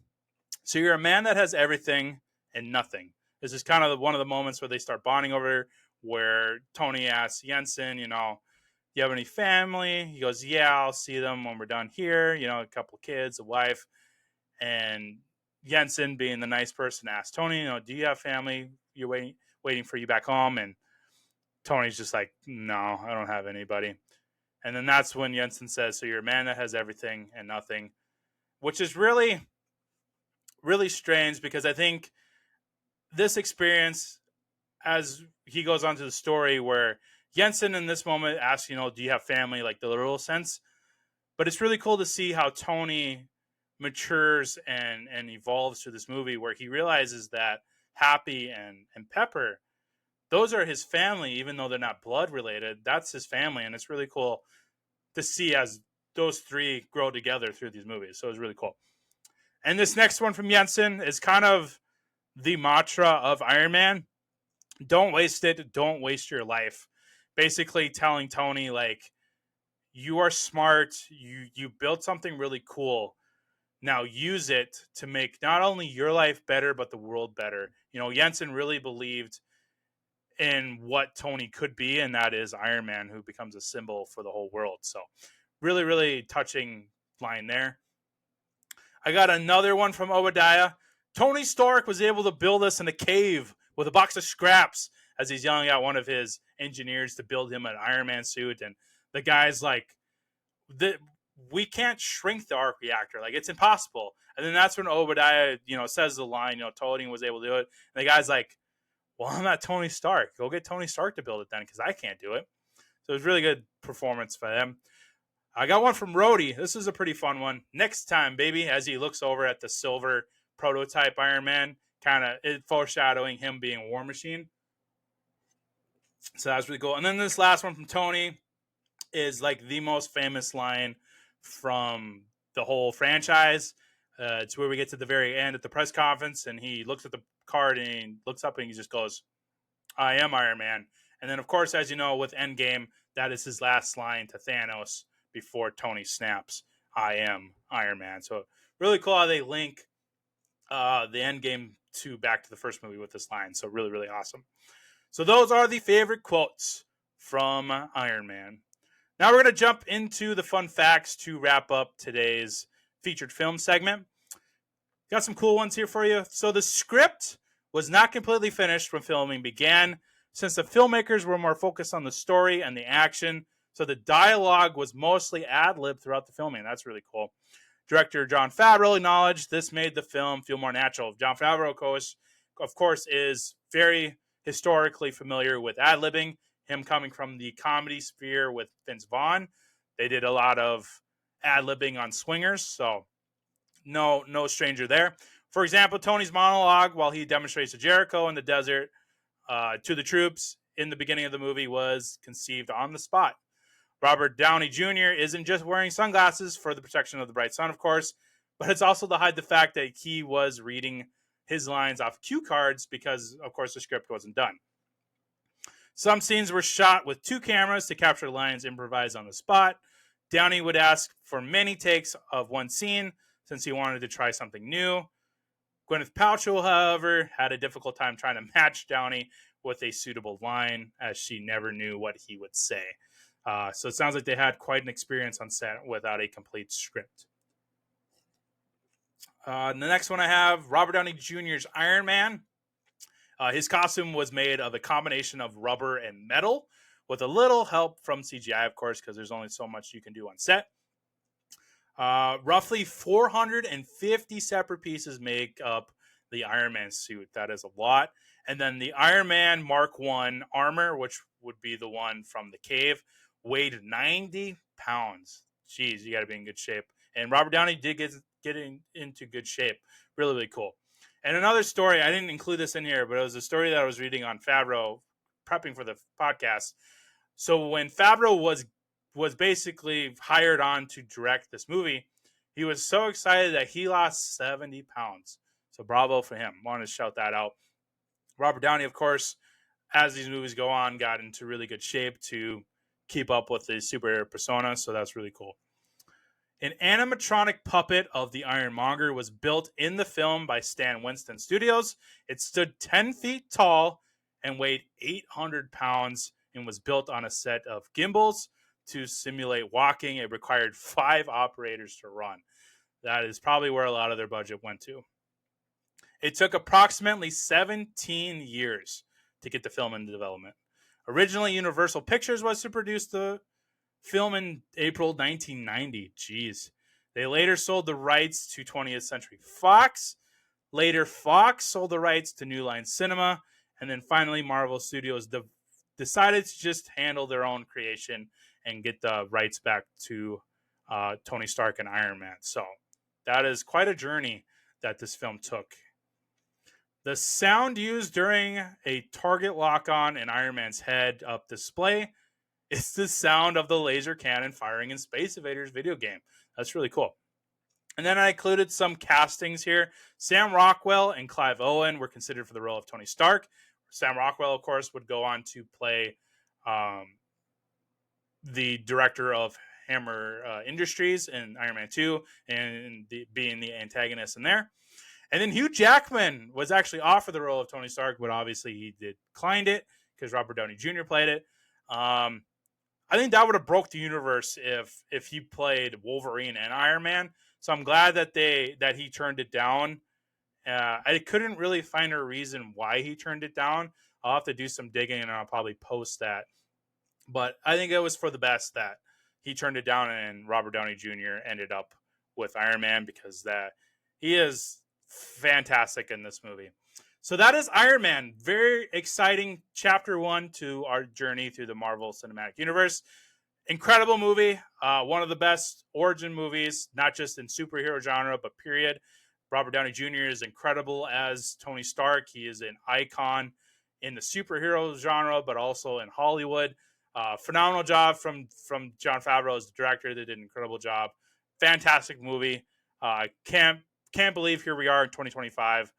Speaker 1: So you're a man that has everything and nothing. This is kind of one of the moments where they start bonding over, where Tony asks Jensen, you know, do you have any family? He goes, yeah, I'll see them when we're done here. You know, a couple of kids, a wife. And Jensen, being the nice person, asks Tony, you know, do you have family? You're waiting for you back home. And Tony's just like, no, I don't have anybody. And then that's when Jensen says, so you're a man that has everything and nothing, which is really, really strange, because I think this experience, as he goes on to the story, where Jensen in this moment asks, you know, do you have family, like the literal sense? But it's really cool to see how Tony matures and evolves through this movie, where he realizes that Happy and Pepper, those are his family, even though they're not blood related. That's his family, and it's really cool to see as those 3 grow together through these movies. So it's really cool. And this next one from Jensen is kind of the mantra of Iron Man. Don't waste it. Don't waste your life. Basically telling Tony, like, you are smart. You built something really cool. Now use it to make not only your life better, but the world better. Jensen really believed in what Tony could be, and that is Iron Man, who becomes a symbol for the whole world. So really, really touching line there. I got another one from Obadiah. Tony Stark was able to build us in a cave with a box of scraps as he's yelling at one of his engineers to build him an Iron Man suit. And the guy's like, we can't shrink the arc reactor. Like, it's impossible. And then that's when Obadiah, says the line, Tony was able to do it. And the guy's like, well, I'm not Tony Stark. Go get Tony Stark to build it then, because I can't do it. So it was really good performance for them. I got one from Rhodey. This is a pretty fun one. Next time, baby, as he looks over at the silver prototype Iron Man, kind of foreshadowing him being War Machine. So that was really cool. And then this last one from Tony is like the most famous line from the whole franchise. It's where we get to the very end at the press conference, and he looks at the card and he looks up and he just goes, I am Iron Man. And then, of course, as you know, with Endgame, that is his last line to Thanos before Tony snaps, I am Iron Man. So really cool how they link the Endgame to back to the first movie with this line. So really, really awesome. So those are the favorite quotes from Iron Man. Now we're going to jump into the fun facts to wrap up today's featured film segment. Got some cool ones here for you. So the script was not completely finished when filming began, since the filmmakers were more focused on the story and the action. So the dialogue was mostly ad-lib throughout the filming. That's really cool. Director Jon Favreau acknowledged this made the film feel more natural. Jon Favreau, of course, is very historically familiar with ad-libbing. Him coming from the comedy sphere with Vince Vaughn. They did a lot of ad-libbing on Swingers, so no stranger there. For example, Tony's monologue while he demonstrates to Jericho in the desert to the troops in the beginning of the movie was conceived on the spot. Robert Downey Jr. isn't just wearing sunglasses for the protection of the bright sun, of course, but it's also to hide the fact that he was reading his lines off cue cards because, of course, the script wasn't done. Some scenes were shot with 2 cameras to capture lines improvised on the spot. Downey would ask for many takes of one scene since he wanted to try something new. Gwyneth Paltrow, however, had a difficult time trying to match Downey with a suitable line, as she never knew what he would say. So it sounds like they had quite an experience on set without a complete script. The next one I have, Robert Downey Jr.'s Iron Man. His costume was made of a combination of rubber and metal, with a little help from CGI, of course, because there's only so much you can do on set. Roughly 450 separate pieces make up the Iron Man suit. That is a lot. And then the Iron Man Mark I armor, which would be the one from the cave, weighed 90 pounds. Jeez, you got to be in good shape. And Robert Downey did get into good shape. Really, really cool. And another story, I didn't include this in here, but it was a story that I was reading on Favreau, prepping for the podcast. So when Favreau was basically hired on to direct this movie, he was so excited that he lost 70 pounds. So bravo for him. Wanted to shout that out. Robert Downey, of course, as these movies go on, got into really good shape to keep up with the superhero persona. So that's really cool. An animatronic puppet of the Ironmonger was built in the film by Stan Winston Studios. It stood 10 feet tall and weighed 800 pounds and was built on a set of gimbals to simulate walking. It required 5 operators to run. That is probably where a lot of their budget went to. It took approximately 17 years to get the film into development. Originally, Universal Pictures was to produce the film in April 1990. Jeez. They later sold the rights to 20th Century Fox. Later, Fox sold the rights to New Line Cinema. And then finally, Marvel Studios decided to just handle their own creation and get the rights back to Tony Stark and Iron Man. So that is quite a journey that this film took. The sound used during a target lock-on in Iron Man's head-up display is the sound of the laser cannon firing in Space Invaders video game. That's really cool. And then I included some castings here. Sam Rockwell and Clive Owen were considered for the role of Tony Stark. Sam Rockwell, of course, would go on to play the director of Hammer Industries in Iron Man 2 and being the antagonist in there. And then Hugh Jackman was actually offered the role of Tony Stark, but obviously he declined it because Robert Downey Jr. played it. I think that would have broke the universe if he played Wolverine and Iron Man. So I'm glad that he turned it down. I couldn't really find a reason why he turned it down. I'll have to do some digging and I'll probably post that. But I think it was for the best that he turned it down and Robert Downey Jr. ended up with Iron Man because he is fantastic in this movie. So that is Iron Man. Very exciting chapter 1 to our journey through the Marvel Cinematic Universe. Incredible movie. One of the best origin movies, not just in superhero genre, but period. Robert Downey Jr. is incredible as Tony Stark. He is an icon in the superhero genre, but also in Hollywood. Phenomenal job from Jon Favreau as the director. They did an incredible job. Fantastic movie. Can't believe here we are in 2025.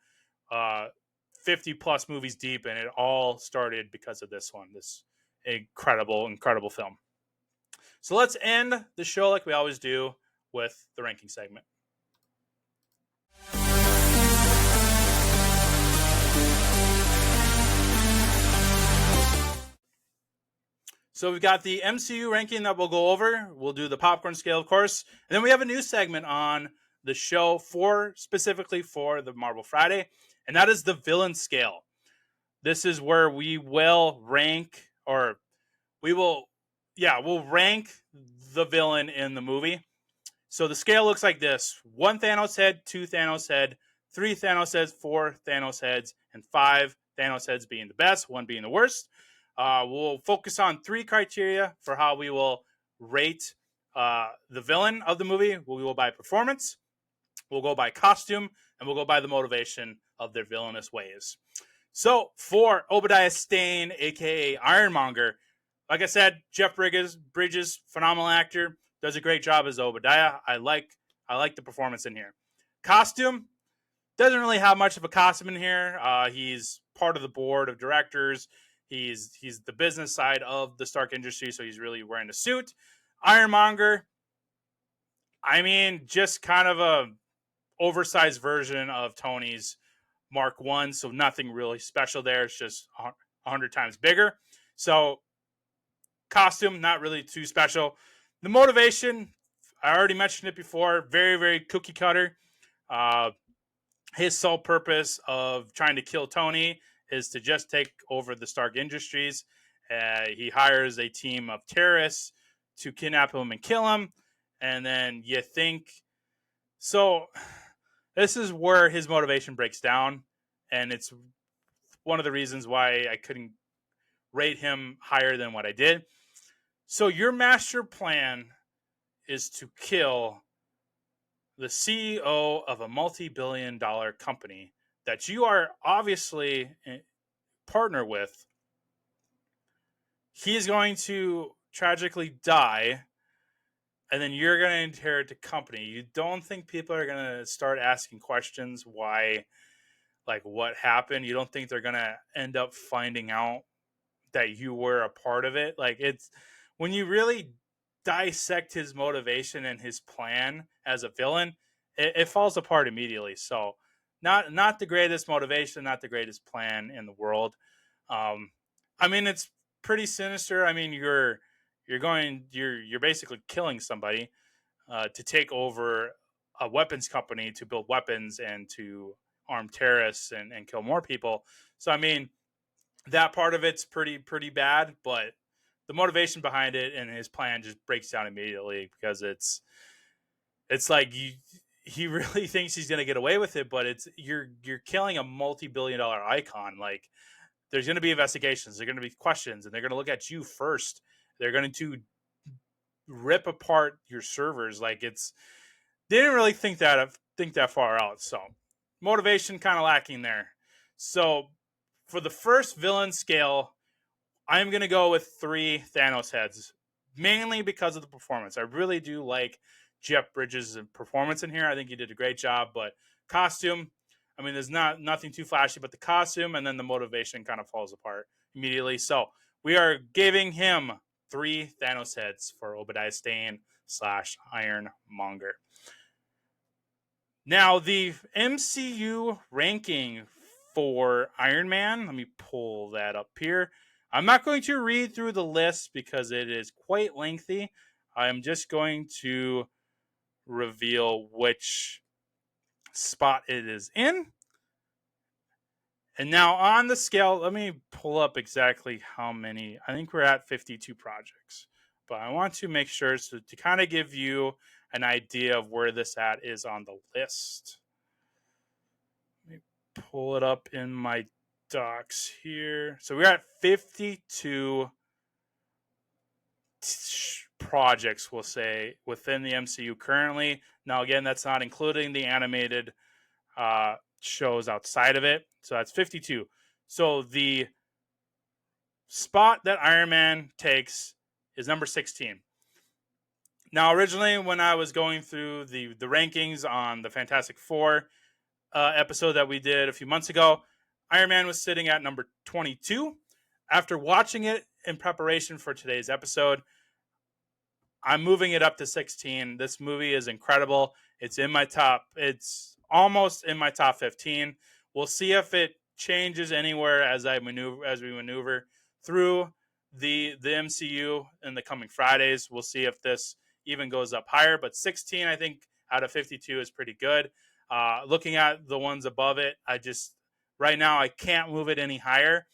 Speaker 1: 50 plus movies deep, and it all started because of this one. This incredible film. So let's end the show like we always do with the ranking segment. So we've got the MCU ranking that we'll go over. We'll do the popcorn scale, of course. And then we have a new segment on the show specifically for the Marvel Friday, and that is the villain scale. This is where we will rank, we'll rank the villain in the movie. So the scale looks like this: 1 Thanos head, 2 Thanos head, 3 Thanos heads, 4 Thanos heads, and 5 Thanos heads being the best, 1 being the worst. We'll focus on 3 criteria for how we will rate the villain of the movie. We'll go by performance, we'll go by costume, and we'll go by the motivation of their villainous ways. So for Obadiah Stane, aka Ironmonger, like I said, Jeff Bridges, phenomenal actor, does a great job as Obadiah. I like the performance in here. Costume doesn't really have much of a costume in here. He's part of the board of directors. He's the business side of the Stark Industries, so he's really wearing a suit. Ironmonger, I mean, just kind of a oversized version of Tony's Mark I, so nothing really special there. It's just 100 times bigger. So costume, not really too special. The motivation, I already mentioned it before, very, very cookie cutter. His sole purpose of trying to kill Tony is to just take over the Stark Industries. He hires a team of terrorists to kidnap him and kill him. And then you think... So this is where his motivation breaks down. And it's one of the reasons why I couldn't rate him higher than what I did. So your master plan is to kill the CEO of a multi-billion-dollar company that you are obviously partner with. He's going to tragically die, and then you're going to inherit the company. You don't think people are going to start asking questions why, like, what happened? You don't think they're going to end up finding out that you were a part of it? Like, it's when you really dissect his motivation and his plan as a villain, it falls apart immediately. So not the greatest motivation, not the greatest plan in the world. I mean, it's pretty sinister. I mean, you're basically killing somebody to take over a weapons company to build weapons and to arm terrorists and kill more people. So I mean, that part of it's pretty bad, but the motivation behind it and his plan just breaks down immediately because it's like he really thinks he's going to get away with it, but you're killing a multi-billion-dollar icon. Like, there's going to be investigations, there's going to be questions, and they're going to look at you first. They're going to rip apart your servers. Like, they didn't really think that far out. So motivation kind of lacking there. So for the first villain scale, I'm going to go with 3 Thanos heads, mainly because of the performance. I really do like Jeff Bridges' performance in here. I think he did a great job, but costume, I mean, there's nothing too flashy, but the costume and then the motivation kind of falls apart immediately. So we are giving him 3 Thanos heads for Obadiah Stane / Ironmonger. Now, the MCU ranking for Iron Man, let me pull that up here. I'm not going to read through the list because it is quite lengthy. I'm just going to reveal which spot it is in. And now on the scale, let me pull up exactly how many. I think we're at 52 projects. But I want to make sure to kind of give you an idea of where this at is on the list. Let me pull it up in my docs here. So we're at 52 projects, we'll say, within the MCU currently. Now, again, that's not including the animated shows outside of it. So that's 52. So the spot that Iron Man takes is number 16. Now, originally, when I was going through the rankings on the Fantastic Four episode that we did a few months ago, Iron Man was sitting at number 22. After watching it in preparation for today's episode, I'm moving it up to 16. This movie is incredible. It's in my top. It's almost in my top 15. We'll see if it changes anywhere as we maneuver through the MCU in the coming Fridays. We'll see if this even goes up higher. But 16, I think, out of 52 is pretty good. Looking at the ones above it, right now I can't move it any higher.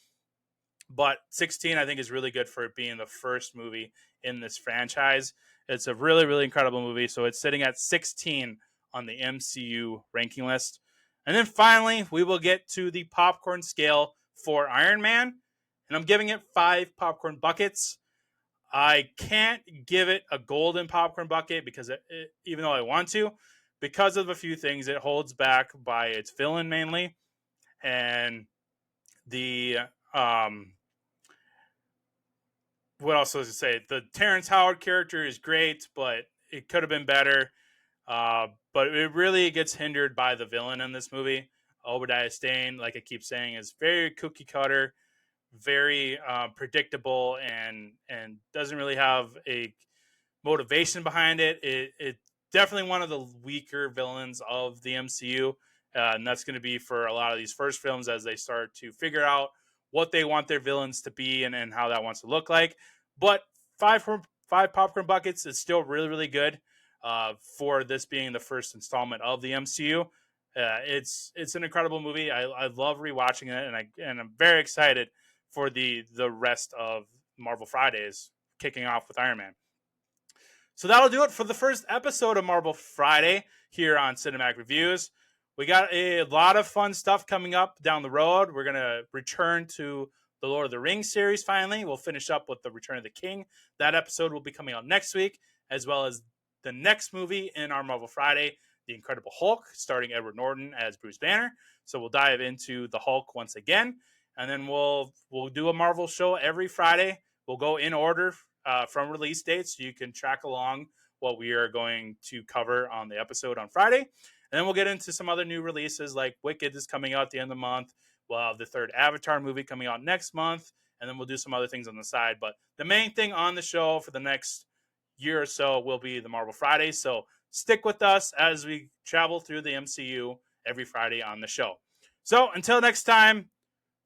Speaker 1: But 16, I think, is really good for it being the first movie in this franchise. It's a really, really incredible movie. So it's sitting at 16 on the MCU ranking list. And then finally, we will get to the popcorn scale for Iron Man. And I'm giving it 5 popcorn buckets. I can't give it a golden popcorn bucket because even though I want to, because of a few things, it holds back by its villain mainly. And the what else was to say? The Terrence Howard character is great, but it could have been better. But it really gets hindered by the villain in this movie. Obadiah Stane, like I keep saying, is very cookie cutter, very predictable, and doesn't really have a motivation behind it. It definitely one of the weaker villains of the MCU, and that's going to be for a lot of these first films as they start to figure out what they want their villains to be and how that wants to look like. But five popcorn buckets is still really, really good for this being the first installment of the MCU. It's an incredible movie. I love rewatching it, and I'm very excited for the rest of Marvel Fridays kicking off with Iron Man. So that'll do it for the first episode of Marvel Friday here on Cinematic Reviews. We got a lot of fun stuff coming up down the road. We're going to return to the Lord of the Rings series finally. We'll finish up with the Return of the King. That episode will be coming out next week, as well as the next movie in our Marvel Friday, The Incredible Hulk, starring Edward Norton as Bruce Banner. So we'll dive into the Hulk once again, and then we'll do a Marvel show every Friday. We'll go in order from release dates, so you can track along what we are going to cover on the episode on Friday. And then we'll get into some other new releases, like Wicked is coming out at the end of the month. We'll have the third Avatar movie coming out next month, and then we'll do some other things on the side. But the main thing on the show for the next year or so will be the Marvel Friday. So stick with us as we travel through the MCU every Friday on the show. So until next time,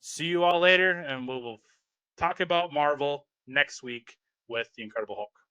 Speaker 1: see you all later, and we'll talk about Marvel next week with The Incredible Hulk.